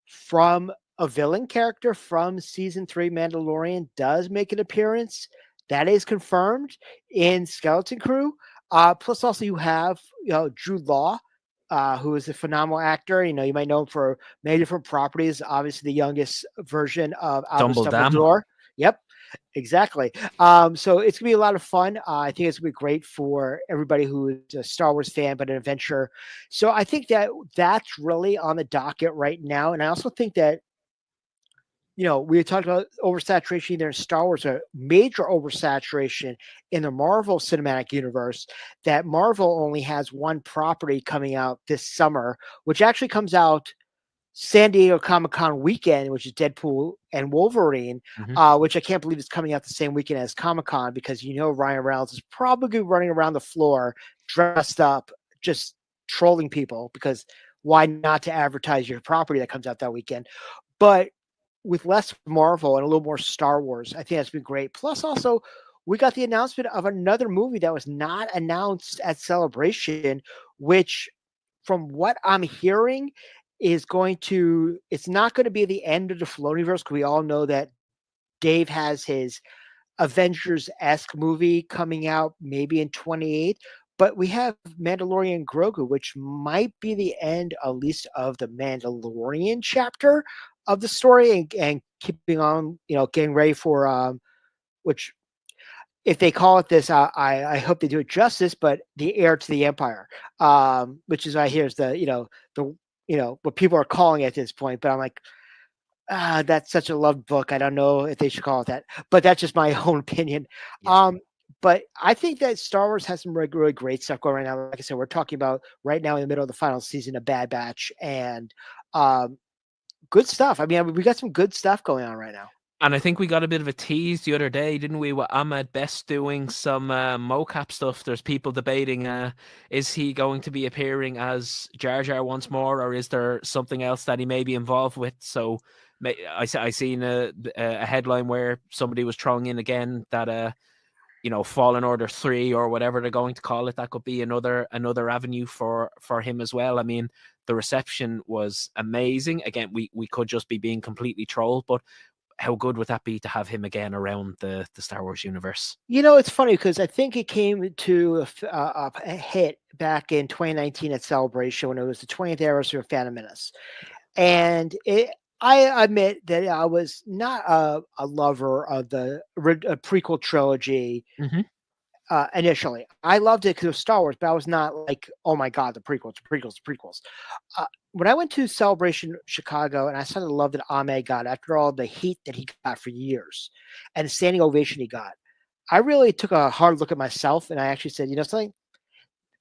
from a villain character from season 3 Mandalorian does make an appearance. That is confirmed in Skeleton Crew. Plus also you have Jude Law, who is a phenomenal actor. You might know him for many different properties. Obviously the youngest version of Albus Dumbledore. Yep. Exactly. So it's gonna be a lot of fun. I think it's gonna be great for everybody who is a Star Wars fan, but an adventure. So I think that's really on the docket right now. And I also think that, we talked about oversaturation there in Star Wars, a major oversaturation in the Marvel Cinematic Universe, that Marvel only has one property coming out this summer, which actually comes out San Diego Comic-Con weekend, which is Deadpool and Wolverine, which I can't believe is coming out the same weekend as Comic-Con, because Ryan Reynolds is probably running around the floor dressed up, just trolling people, because why not to advertise your property that comes out that weekend? but with less Marvel and a little more Star Wars. I think that's been great. Plus, also, we got the announcement of another movie that was not announced at Celebration, which, from what I'm hearing, is it's not going to be the end of the Filoniverse, because we all know that Dave has his Avengers-esque movie coming out maybe in 28. But we have Mandalorian Grogu, which might be the end, at least, of the Mandalorian chapter of the story, and keeping on, getting ready for which, if they call it this, I hope they do it justice. But the heir to the empire, which is, I hear, is what people are calling it at this point. But I'm like, that's such a loved book. I don't know if they should call it that, but that's just my own opinion. Yes. But I think that Star Wars has some really great stuff going right now. Like I said, we're talking about right now in the middle of the final season of Bad Batch, and good stuff. I mean, we got some good stuff going on right now. And I think we got a bit of a tease the other day, didn't we, with Ahmed Best doing some mocap stuff. There's people debating, is he going to be appearing as Jar Jar once more, or is there something else that he may be involved with? So I seen a headline where somebody was throwing in again that Fallen Order 3 or whatever they're going to call it, that could be another avenue for him as well. I mean, the reception was amazing. Again, we could just be being completely trolled, but how good would that be to have him again around the Star Wars universe? It's funny because I think it came to a hit back in 2019 at Celebration when it was the 20th anniversary of Phantom Menace. And I admit that I was not a lover of the prequel trilogy. Mm-hmm. Initially, I loved it because it was Star Wars, but I was not like, oh my god, the prequels. When I went to Celebration Chicago, and I started to love that Ahmed got after all the heat that he got for years, and the standing ovation he got, I really took a hard look at myself, and I actually said, something.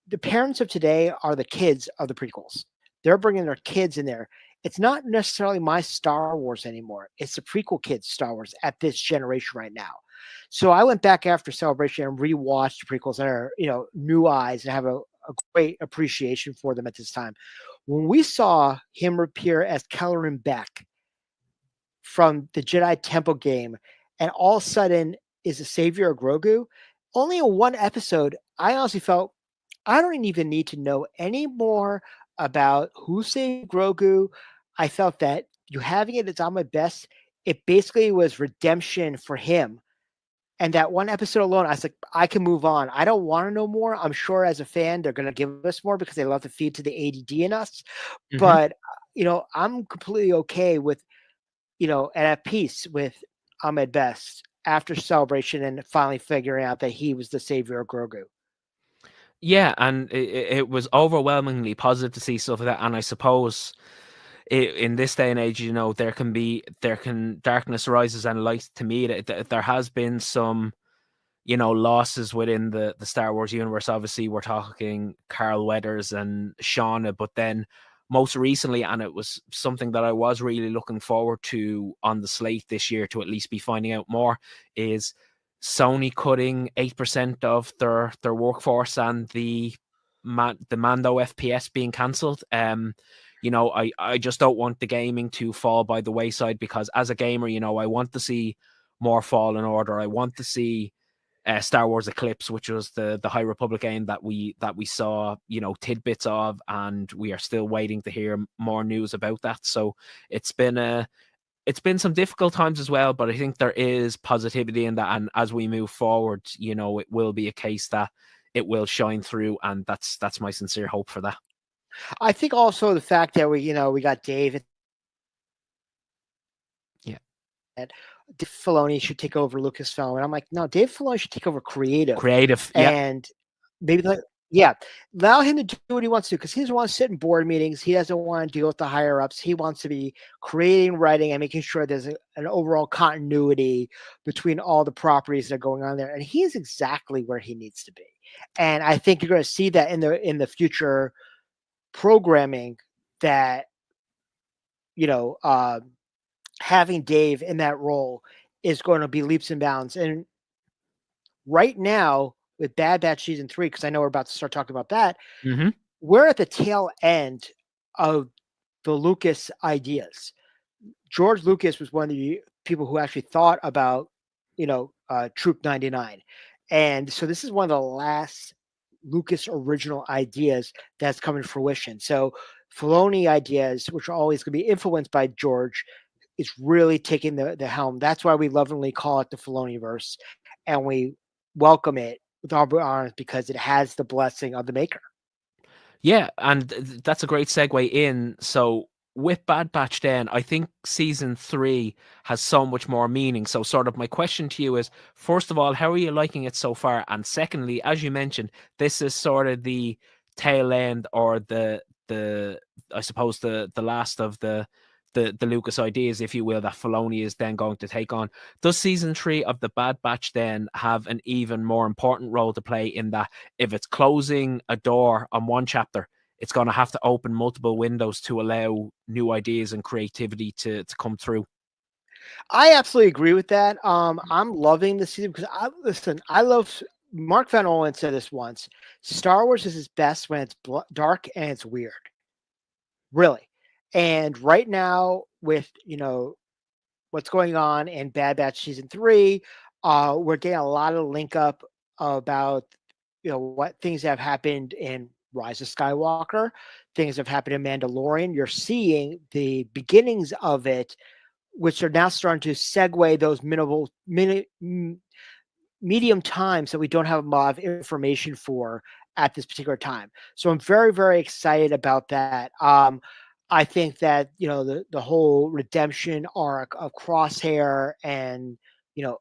The parents of today are the kids of the prequels. They're bringing their kids in there. It's not necessarily my Star Wars anymore. It's the prequel kids' Star Wars at this generation right now. So I went back after Celebration and rewatched the prequels that are, new eyes, and have a great appreciation for them at this time. When we saw him appear as Kelleran Beck from the Jedi Temple game, and all of a sudden is the savior of Grogu, only in one episode, I honestly felt I don't even need to know any more about who saved Grogu. I felt that you having it as Ahmed Best, it basically was redemption for him. And that one episode alone, I was like, I can move on. I don't want to know more. I'm sure as a fan, they're going to give us more because they love to feed to the ADD in us. Mm-hmm. But, I'm completely okay with, and at peace with Ahmed Best after Celebration and finally figuring out that he was the savior of Grogu. Yeah, and it was overwhelmingly positive to see stuff like that. And I suppose in this day and age, there can darkness rises and light to meet it. There has been some, losses within the Star Wars universe. Obviously, we're talking Carl Weathers and Shauna, but then most recently, and it was something that I was really looking forward to on the slate this year to at least be finding out more, is Sony cutting 8% of their workforce and the Mando FPS being cancelled. I just don't want the gaming to fall by the wayside, because as a gamer, I want to see more Fallen Order. I want to see Star Wars Eclipse, which was the High Republic game that we saw, tidbits of, and we are still waiting to hear more news about that. So it's been some difficult times as well, but I think there is positivity in that, and as we move forward, it will be a case that it will shine through, and that's my sincere hope for that. I think also the fact that we got Dave. Yeah. And Dave Filoni should take over Lucasfilm, and I'm like, no, Dave Filoni should take over creative, yeah. And maybe allow him to do what he wants to, because he doesn't want to sit in board meetings. He doesn't want to deal with the higher ups. He wants to be creating, writing, and making sure there's an overall continuity between all the properties that are going on there. And he is exactly where he needs to be. And I think you're going to see that in the future programming, that having Dave in that role is going to be leaps and bounds. And right now, with Bad Batch Season 3, because I know we're about to start talking about that, Mm-hmm. we're at the tail end of the Lucas ideas. George Lucas was one of the people who actually thought about, Troop 99. And so this is one of the last Lucas original ideas that's coming to fruition. So Filoni ideas, which are always going to be influenced by George, is really taking the helm. That's why we lovingly call it the Filoniverse, and we welcome it with open arms because it has the blessing of the maker. Yeah, and that's a great segue in. So with Bad Batch, then I think season 3 has so much more meaning. So, sort of, my question to you is: first of all, how are you liking it so far? And secondly, as you mentioned, this is sort of the tail end, or the I suppose the last of the Lucas ideas, if you will, that Filoni is then going to take on. Does season 3 of the Bad Batch then have an even more important role to play, in that if it's closing a door on one chapter, it's going to have to open multiple windows to allow new ideas and creativity to come through? I absolutely agree with that. I'm loving the season because I love Mark Van Olen said this once. Star Wars is its best when it's dark and it's weird. Really. And right now, with what's going on in Bad Batch season 3, we're getting a lot of link up about what things have happened in Rise of Skywalker, things have happened in Mandalorian. You're seeing the beginnings of it, which are now starting to segue those medium times that we don't have a lot of information for at this particular time. So I'm very, very excited about that. I think that the whole redemption arc of Crosshair and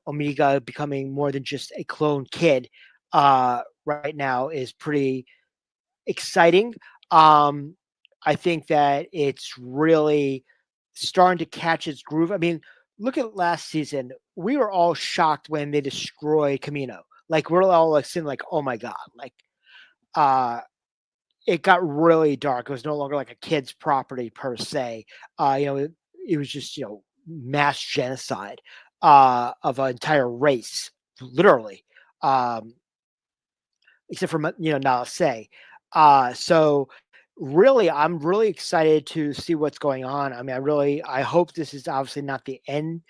Omega becoming more than just a clone kid right now is pretty exciting. I think that it's really starting to catch its groove. I mean, look at last season. We were all shocked when they destroyed Camino. Like, we're all like saying, like, oh my God. Like, it got really dark. It was no longer like a kid's property per se. It was just, mass genocide of an entire race, literally. Except for Nala Se. So really, I'm really excited to see what's going on. I mean, I hope this is obviously not the end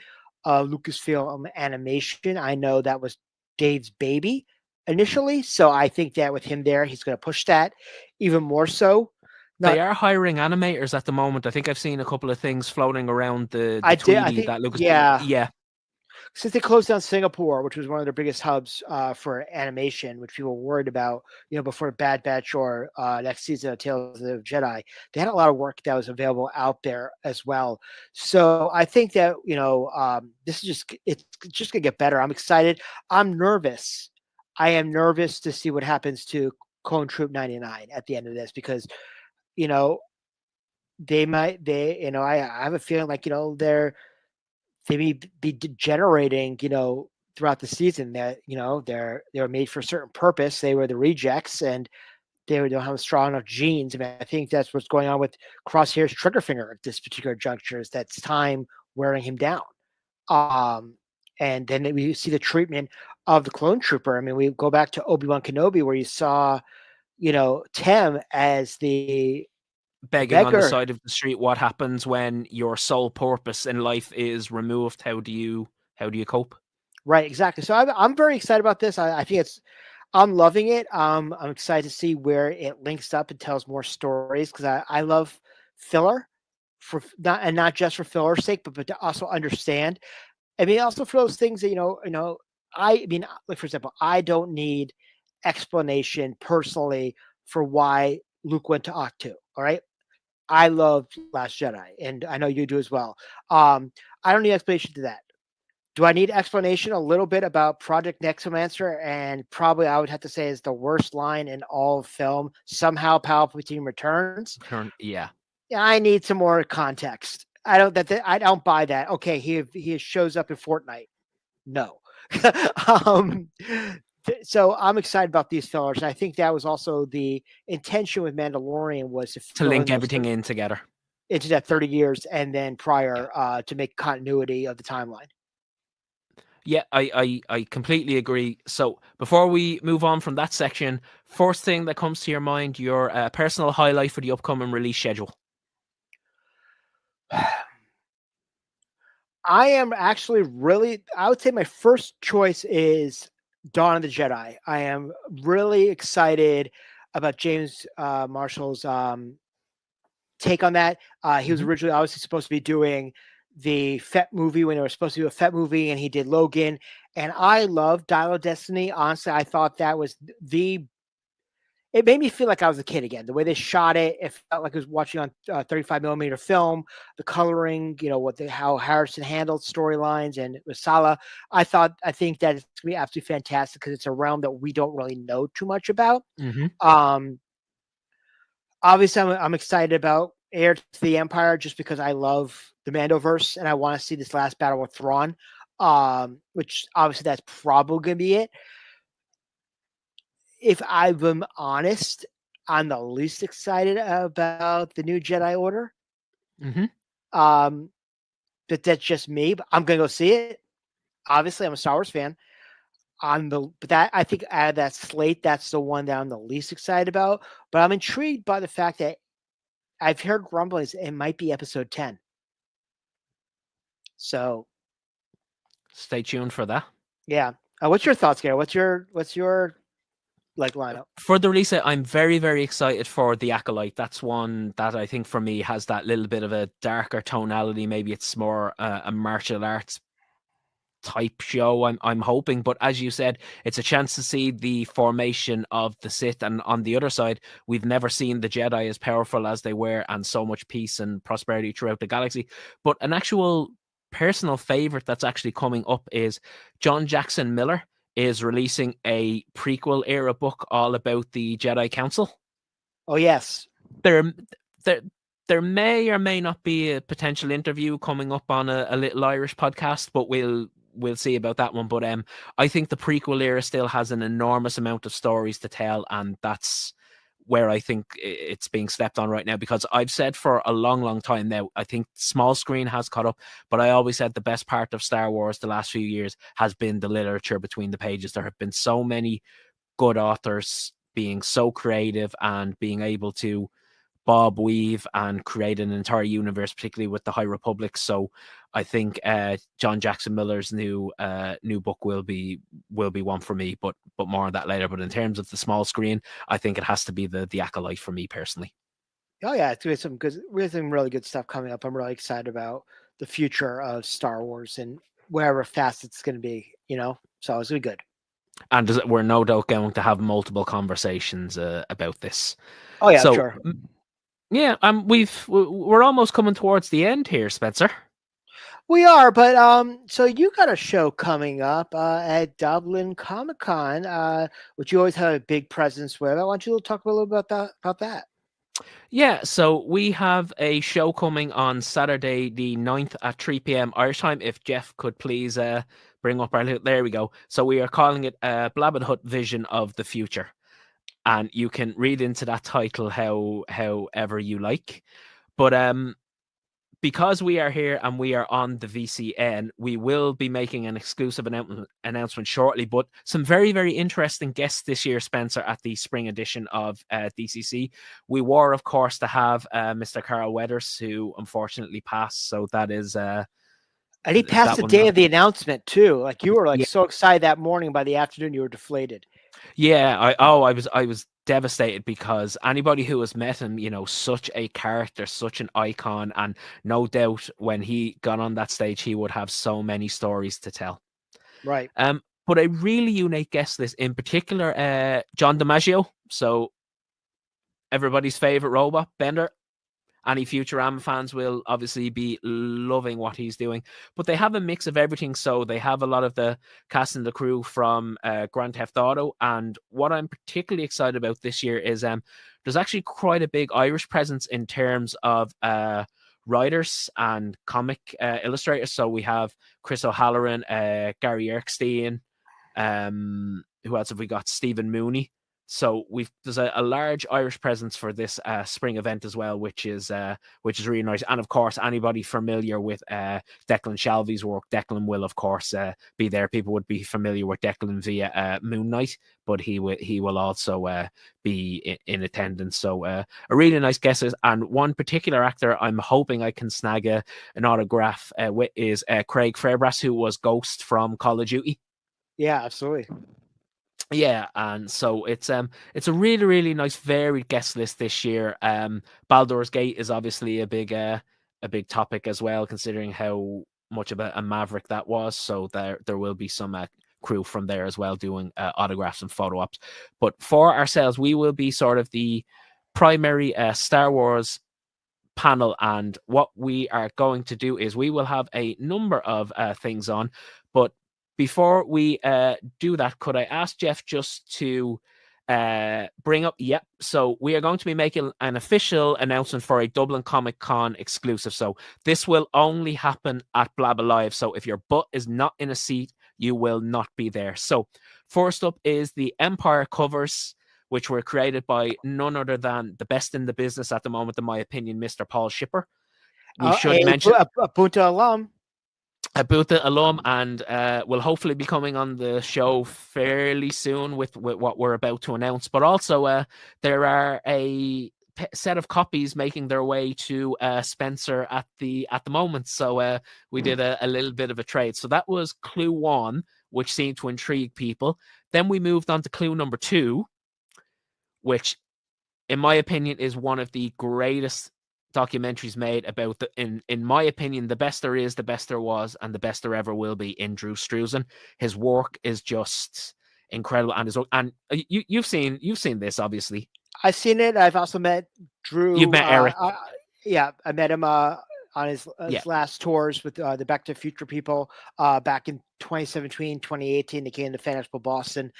of Lucasfilm animation. I know that was Dave's baby initially, so I think that with him there, he's going to push that even more so. They are hiring animators at the moment. I think I've seen a couple of things floating around the I Tweety think, that Lucas. yeah. Since they closed down Singapore, which was one of their biggest hubs for animation, which people were worried about, before Bad Batch or next season of Tales of the Jedi, they had a lot of work that was available out there as well. So I think that this is it's just gonna get better. I'm excited. I'm nervous. I am nervous to see what happens to Clone Troop 99 at the end of this, because I have a feeling like they may be degenerating, throughout the season. That they were made for a certain purpose. They were the rejects, and they don't have strong enough genes. I mean, I think that's what's going on with Crosshair's trigger finger at this particular juncture. Is that's time wearing him down. And then we see the treatment of the clone trooper. I mean, we go back to Obi-Wan Kenobi, where you saw, Tem as the begging on the beggar. side of the street. What happens when your sole purpose in life is removed? How do you cope? Right, exactly. So I'm very excited about this. I think I'm loving it. I'm excited to see where it links up and tells more stories, because I love filler, for not just for filler's sake, but to also understand. I mean, also for those things that I mean, like, for example, I don't need explanation personally for why Luke went to Octu. All right. I love Last Jedi, and I know you do as well. I don't need explanation to that. Do I need explanation a little bit about Project Necromancer? And probably I would have to say is the worst line in all of film. Somehow Palpatine returns. Yeah. I need some more context. I don't buy that. Okay, he shows up in Fortnite. No. So I'm excited about these fillers. And I think that was also the intention with Mandalorian, was to link everything in together into that 30 years and then prior, to make continuity of the timeline. Yeah, I completely agree. So before we move on from that section, first thing that comes to your mind, your personal highlight for the upcoming release schedule. I am actually really. I would say my first choice is Dawn of the Jedi. I am really excited about James Marshall's take on that. He was Mhm. originally obviously supposed to be doing the Fett movie when they were supposed to do a Fett movie, and he did Logan. And I love Dial of Destiny. Honestly, I thought that was the. It made me feel like I was a kid again. The way they shot it, it felt like I was watching on 35 millimeter film. The coloring, how Harrison handled storylines and with Sala. I think that it's gonna be absolutely fantastic because it's a realm that we don't really know too much about. Mhm. Um, Obviously, I'm excited about Heir to the Empire just because I love the Mandoverse and I want to see this last battle with Thrawn. Which obviously that's probably gonna be it. If I'm honest, I'm the least excited about the new Jedi Order. Mhm. Um, but that's just me. But I'm gonna go see it. Obviously, I'm a Star Wars fan. But that I think out of that slate, that's the one that I'm the least excited about. But I'm intrigued by the fact that I've heard rumblings it might be Episode 10. So Stay tuned for that. yeah, what's your thoughts, Gary? What's your like lineup? For the release, I'm very, very excited for The Acolyte. That's one that I think for me has that little bit of a darker tonality. Maybe it's more a martial arts type show. I'm hoping, but as you said, it's a chance to see the formation of the Sith, and on the other side, we've never seen the Jedi as powerful as they were, and so much peace and prosperity throughout the galaxy. But an actual personal favorite that's actually coming up is John Jackson Miller is releasing a prequel era book all about the Jedi Council. Oh yes, There, there, there may or may not be a potential interview coming up on a Little Irish podcast, but we'll see about that one. But I think the prequel era still has an enormous amount of stories to tell, and that's where I think it's being slept on right now. Because I've said for a long, long time now, I think small screen has caught up, but I always said the best part of Star Wars the last few years has been the literature between the pages. There have been so many good authors being so creative and being able to bob weave and create an entire universe, particularly with the High Republic. So I think John Jackson Miller's new book will be one for me, but more on that later. But in terms of the small screen, I think it has to be the Acolyte for me personally. oh yeah, we have some really good stuff coming up. I'm really excited about the future of Star Wars and wherever fast it's going to be. So it's gonna be good. And we're no doubt going to have multiple conversations about this. Oh yeah, So sure. yeah, we're almost coming towards the end here, Spencer. We are, but so you got a show coming up at Dublin Comic Con, which you always have a big presence with. I want you to talk a little about that. Yeah, so we have a show coming on Saturday the 9th at 3 p.m. Irish time. If Jeff could please bring up there we go. So we are calling it Blabba Hutt Vision of the Future. And you can read into that title however you like. But because we are here and we are on the VCN, we will be making an exclusive announcement shortly. But some very, very interesting guests this year, Spencer, at the spring edition of DCC. We were, of course, to have Mr. Carl Weathers, who unfortunately passed. So that is And he passed that the one. day of the announcement too. Like you were like Yeah. so excited that morning. By the afternoon, you were deflated. Yeah, I was devastated because anybody who has met him, such a character, such an icon, and no doubt when he got on that stage, he would have so many stories to tell. Right. But a really unique guest list, in particular, John DiMaggio. So everybody's favorite robot, Bender. Any Futurama fans will obviously be loving what he's doing. But they have a mix of everything. So they have a lot of the cast and the crew from Grand Theft Auto. And what I'm particularly excited about this year is there's actually quite a big Irish presence in terms of writers and comic illustrators. So we have Chris O'Halloran, Gary Erskine. Who else have we got? Stephen Mooney. So there's a large Irish presence for this spring event as well, which is really nice. And of course, anybody familiar with Declan Shalvey's work, Declan will of course be there. People would be familiar with Declan via Moon Knight, but he will also be in attendance. So a really nice guest and one particular actor I'm hoping I can snag an autograph with is Craig Fairbrass, who was Ghost from Call of Duty. Yeah, absolutely. Yeah, and so it's a really, really nice varied guest list this year. Baldur's Gate is obviously a big topic as well, considering how much of a maverick that was. So there will be some crew from there as well doing autographs and photo ops. But for ourselves, we will be sort of the primary Star Wars panel, and what we are going to do is we will have a number of things on, but before we do that, could I ask Jeff just to bring up? Yep. So we are going to be making an official announcement for a Dublin Comic Con exclusive. So this will only happen at Blabba Live. So if your butt is not in a seat, you will not be there. So first up is the Empire covers, which were created by none other than the best in the business at the moment, in my opinion, Mr. Paul Shipper. We should mention a Punta alum. A Buta alum, and will hopefully be coming on the show fairly soon with what we're about to announce. But also, there are a set of copies making their way to Spencer at the moment. So we did a little bit of a trade. So that was clue 1, which seemed to intrigue people. Then we moved on to clue number 2, which, in my opinion, is one of the greatest documentaries made about in my opinion, the best there is, the best there was, and the best there ever will be in Drew Struzan. His work is just incredible, and you've seen this, obviously. I've seen it. I've also met Drew. You've met Eric. I met him on his last tours with the Back to the Future people back in 2017, 2018. They came to Fan Expo Boston.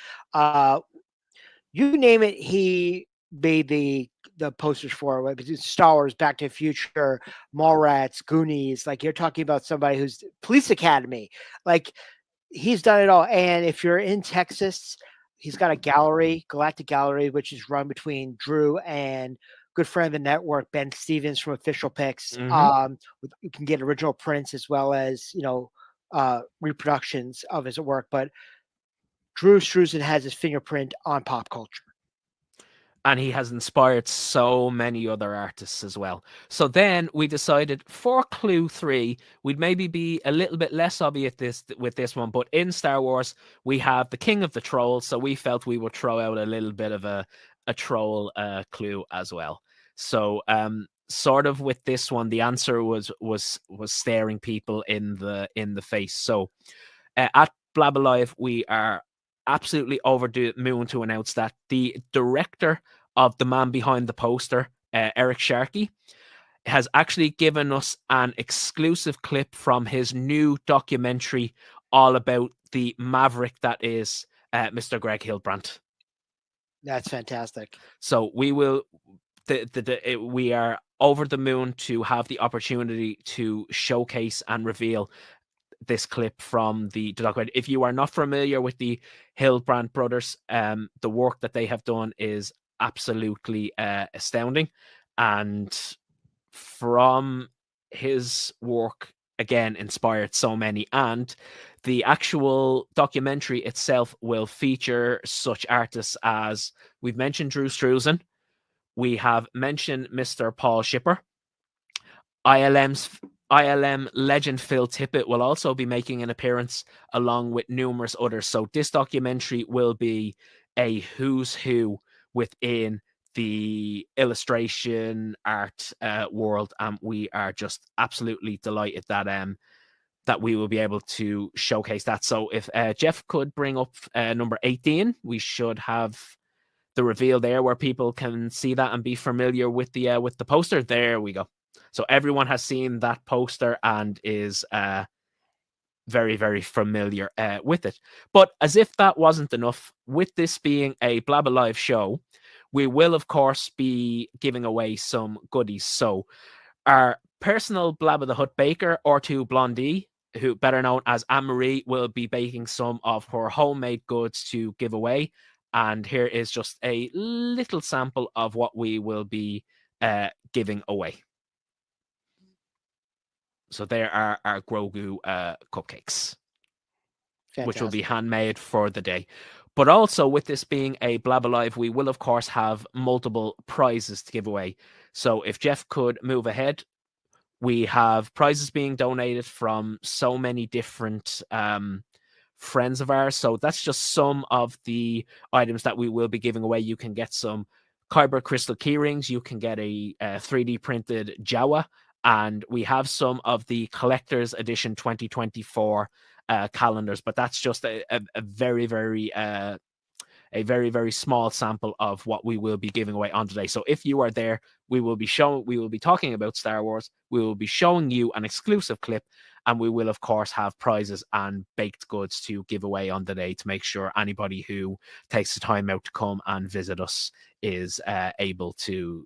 You name it, he made the posters for it. Star Wars, Back to the Future, Mallrats, Goonies. Like, you're talking about somebody who's Police Academy. Like, he's done it all. And if you're in Texas, he's got a gallery, Galactic Gallery, which is run between Drew and good friend of the network, Ben Stevens from Official Picks. Mm-hmm. You can get original prints as well as reproductions of his work. But Drew Struzan has his fingerprint on pop culture. And he has inspired so many other artists as well. So then we decided for clue 3, we'd maybe be a little bit less obvious with this one. But in Star Wars, we have the King of the Trolls. So we felt we would throw out a little bit of a troll clue as well. So sort of with this one, the answer was staring people in the face. So at Blabba Live, we are absolutely over the moon to announce that the director of The Man Behind the Poster, Eric Sharkey, has actually given us an exclusive clip from his new documentary all about the maverick that is Mr. Greg Hildebrandt. That's fantastic. So we will we are over the moon to have the opportunity to showcase and reveal this clip from the documentary. If you are not familiar with the Hildebrandt brothers, the work that they have done is absolutely astounding. And from his work, again, inspired so many. And the actual documentary itself will feature such artists as, we've mentioned Drew Struzan, we have mentioned Mr. Paul Shipper, ILM legend Phil Tippett will also be making an appearance along with numerous others. So this documentary will be a who's who within the illustration art world, and we are just absolutely delighted that we will be able to showcase that. So if Jeff could bring up number 18, we should have the reveal there where people can see that and be familiar with the poster. There we go. So everyone has seen that poster and is very, very familiar with it. But as if that wasn't enough, with this being a Blabba Live show, we will, of course, be giving away some goodies. So our personal Blabba the Hutt baker, R2 Blondie, who better known as Anne-Marie, will be baking some of her homemade goods to give away. And here is just a little sample of what we will be giving away. So there are our Grogu cupcakes, which will be handmade for the day. But also, with this being a Blabba Live, we will, of course, have multiple prizes to give away. So if Jeff could move ahead, we have prizes being donated from so many different friends of ours. So that's just some of the items that we will be giving away. You can get some Kyber crystal keyrings. You can get a 3D printed Jawa. And we have some of the collector's edition 2024 calendars, but that's just a very, very very small sample of what we will be giving away on today. So if you are there, we will be talking about Star Wars. We will be showing you an exclusive clip, and we will, of course, have prizes and baked goods to give away on the day to make sure anybody who takes the time out to come and visit us is able to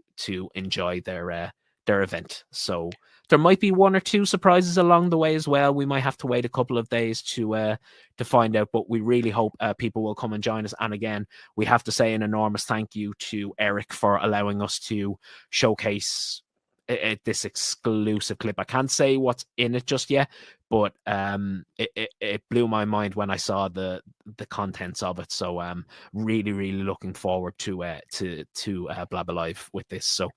enjoy their event. So there might be one or two surprises along the way as well. We might have to wait a couple of days to find out, but we really hope people will come and join us. And again, we have to say an enormous thank you to Eric for allowing us to showcase this exclusive clip. I can't say what's in it just yet, but it blew my mind when I saw the contents of it. So really looking forward to Blabba Live with this. So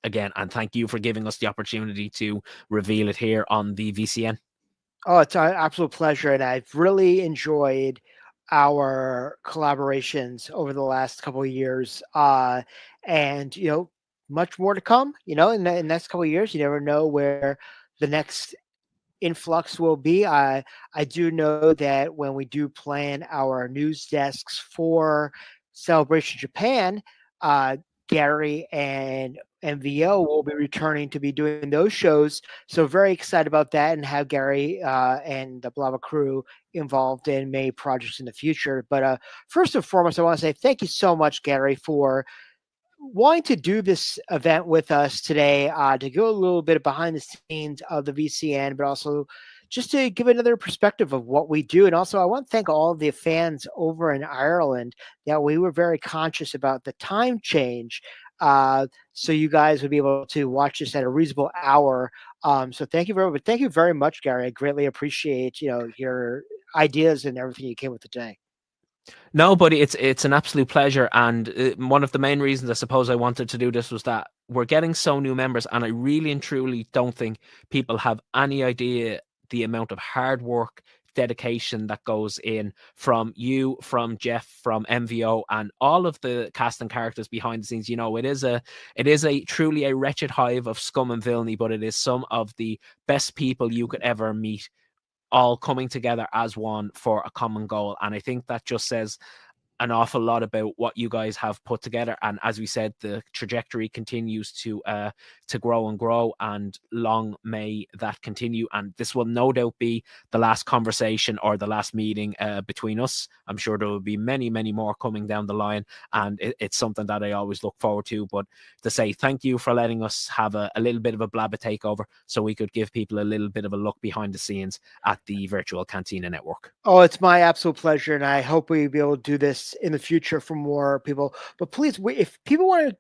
again, and thank you for giving us the opportunity to reveal it here on the VCN. Oh, it's an absolute pleasure, and I've really enjoyed our collaborations over the last couple of years. And much more to come. In the next couple of years, you never know where the next influx will be. I do know that when we do plan our news desks for Celebration Japan, Gary and MVO will be returning to be doing those shows. So very excited about that, and have Gary and the Blabba crew involved in many projects in the future. But first and foremost, I want to say thank you so much, Gary, for wanting to do this event with us today, to go a little bit behind the scenes of the VCN, but also just to give another perspective of what we do. And also, I want to thank all of the fans over in Ireland that we were very conscious about the time change, so you guys would be able to watch this at a reasonable hour. So thank you very much, Gary. I greatly appreciate your ideas and everything you came with today. No, buddy, it's an absolute pleasure. And one of the main reasons I suppose I wanted to do this was that we're getting so new members, and I really and truly don't think people have any idea the amount of hard work, dedication that goes in from you, from Jeff, from MVO, and all of the cast and characters behind the scenes. It is a truly a wretched hive of scum and villainy, but it is some of the best people you could ever meet, all coming together as one for a common goal. And I think that just says an awful lot about what you guys have put together. And as we said, the trajectory continues to grow and grow, and long may that continue. And this will no doubt be the last conversation or the last meeting between us. I'm sure there will be many more coming down the line, and it's something that I always look forward to. But to say thank you for letting us have a little bit of a Blabba takeover, so we could give people a little bit of a look behind the scenes at the Virtual Cantina Network. Oh, it's my absolute pleasure, and I hope we'll be able to do this in the future for more people. But please, if people want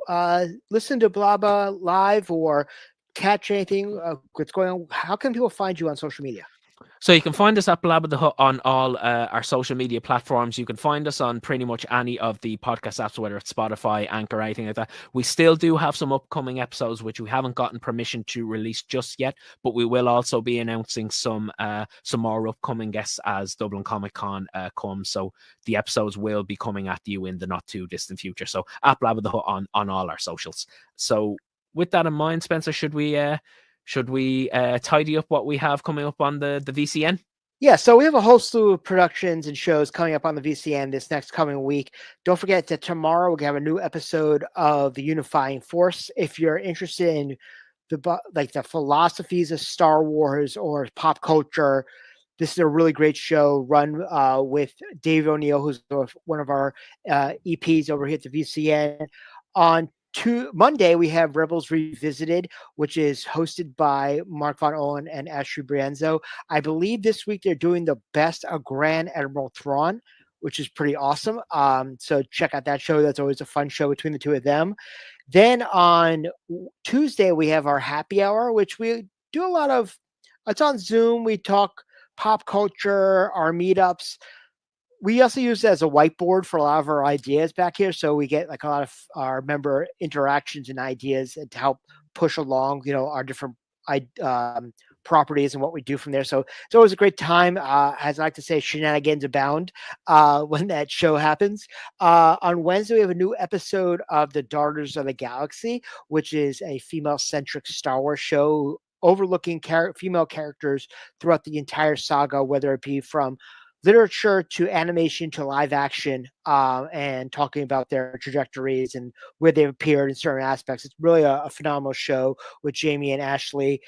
to listen to Blabba live or catch anything what's going on, how can people find you on social media? So you can find us at Blabba the Hutt on all our social media platforms. You can find us on pretty much any of the podcast apps, whether it's Spotify, Anchor, anything like that. We still do have some upcoming episodes which we haven't gotten permission to release just yet, but we will also be announcing some more upcoming guests as Dublin Comic Con comes. So the episodes will be coming at you in the not too distant future. So at Blabba the Hutt on all our socials. So with that in mind, Spencer, should we tidy up what we have coming up on the VCN? Yeah, so we have a whole slew of productions and shows coming up on the VCN this next coming week. Don't forget that tomorrow we have a new episode of The Unifying Force. If you're interested in the philosophies of Star Wars or pop culture, this is a really great show run with Dave O'Neill, who's one of our EPs over here at the VCN. On Monday, we have Rebels Revisited, which is hosted by Mark Von Owen and Ashley Brienzo. I believe this week they're doing the best of Grand Admiral Thrawn, which is pretty awesome. So check out that show. That's always a fun show between the two of them. Then on Tuesday, we have our happy hour, which we do a lot of. It's on Zoom. We talk pop culture, our meetups. We also use it as a whiteboard for a lot of our ideas back here. So we get like a lot of our member interactions and ideas and to help push along, our different properties and what we do from there. So it's always a great time. As I like to say, shenanigans abound when that show happens. On Wednesday, we have a new episode of The Daughters of the Galaxy, which is a female-centric Star Wars show overlooking female characters throughout the entire saga, whether it be from literature to animation to live action, and talking about their trajectories and where they've appeared in certain aspects. It's really a phenomenal show with Jamie and Ashley.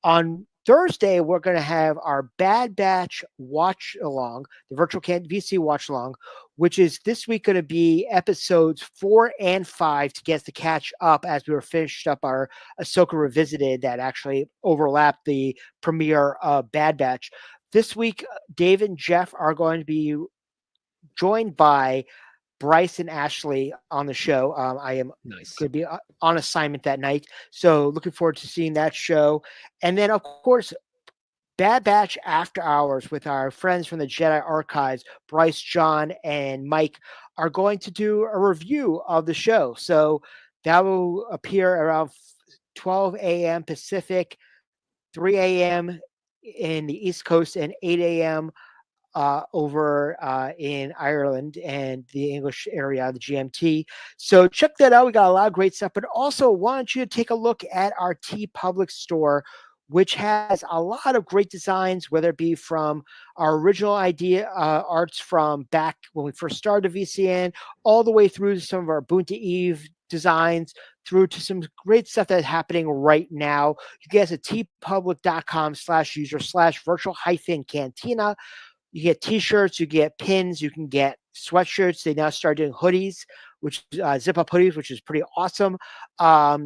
On Thursday, we're going to have our Bad Batch watch along, the virtual VC watch along, which is this week going to be episodes 4 and 5 to get us to catch up as we were finished up our Ahsoka Revisited that actually overlapped the premiere of Bad Batch. This week, Dave and Jeff are going to be joined by Bryce and Ashley on the show. I am going to be on assignment that night. So looking forward to seeing that show. And then, of course, Bad Batch After Hours with our friends from the Jedi Archives, Bryce, John, and Mike, are going to do a review of the show. So that will appear around 12 a.m. Pacific, 3 a.m. in the East Coast, and 8 a.m. Over in Ireland and the English area, the GMT. So check that out. We got a lot of great stuff, but also want you to take a look at our TeePublic store, which has a lot of great designs, whether it be from our original idea arts from back when we first started VCN, all the way through to some of our Boonta Eve designs, through to some great stuff that's happening right now. You guys at teepublic.com/user/virtual-cantina. You get t-shirts, you get pins, you can get sweatshirts. They now start doing hoodies, which zip-up hoodies, which is pretty awesome. A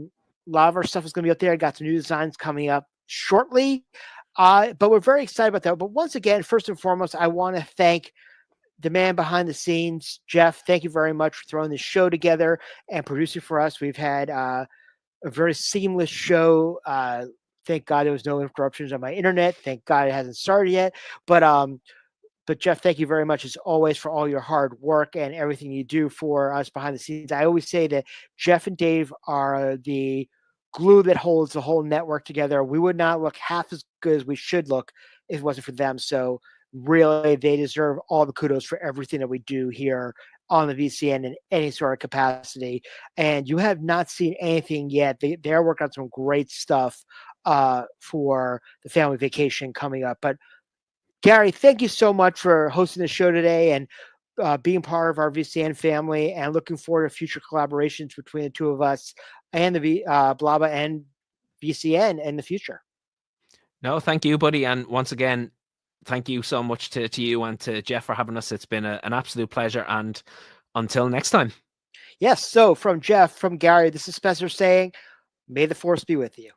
lot of our stuff is going to be up there. I got some new designs coming up shortly, but we're very excited about that. But once again, first and foremost, I want to thank the man behind the scenes, Jeff. Thank you very much for throwing this show together and producing for us. We've had a very seamless show. Thank God there was no interruptions on my internet. Thank God it hasn't started yet. But Jeff, thank you very much as always for all your hard work and everything you do for us behind the scenes. I always say that Jeff and Dave are the glue that holds the whole network together. We would not look half as good as we should look if it wasn't for them. So really, they deserve all the kudos for everything that we do here on the VCN in any sort of capacity. And you have not seen anything yet. They're working on some great stuff for the family vacation coming up. But Gary, thank you so much for hosting the show today and being part of our VCN family, and looking forward to future collaborations between the two of us and the Blabba and VCN in the future. No, thank you, buddy. And once again, thank you so much to you and to Jeff for having us. It's been an absolute pleasure. And until next time. Yes. So from Jeff, from Gary, this is Spencer saying, may the force be with you.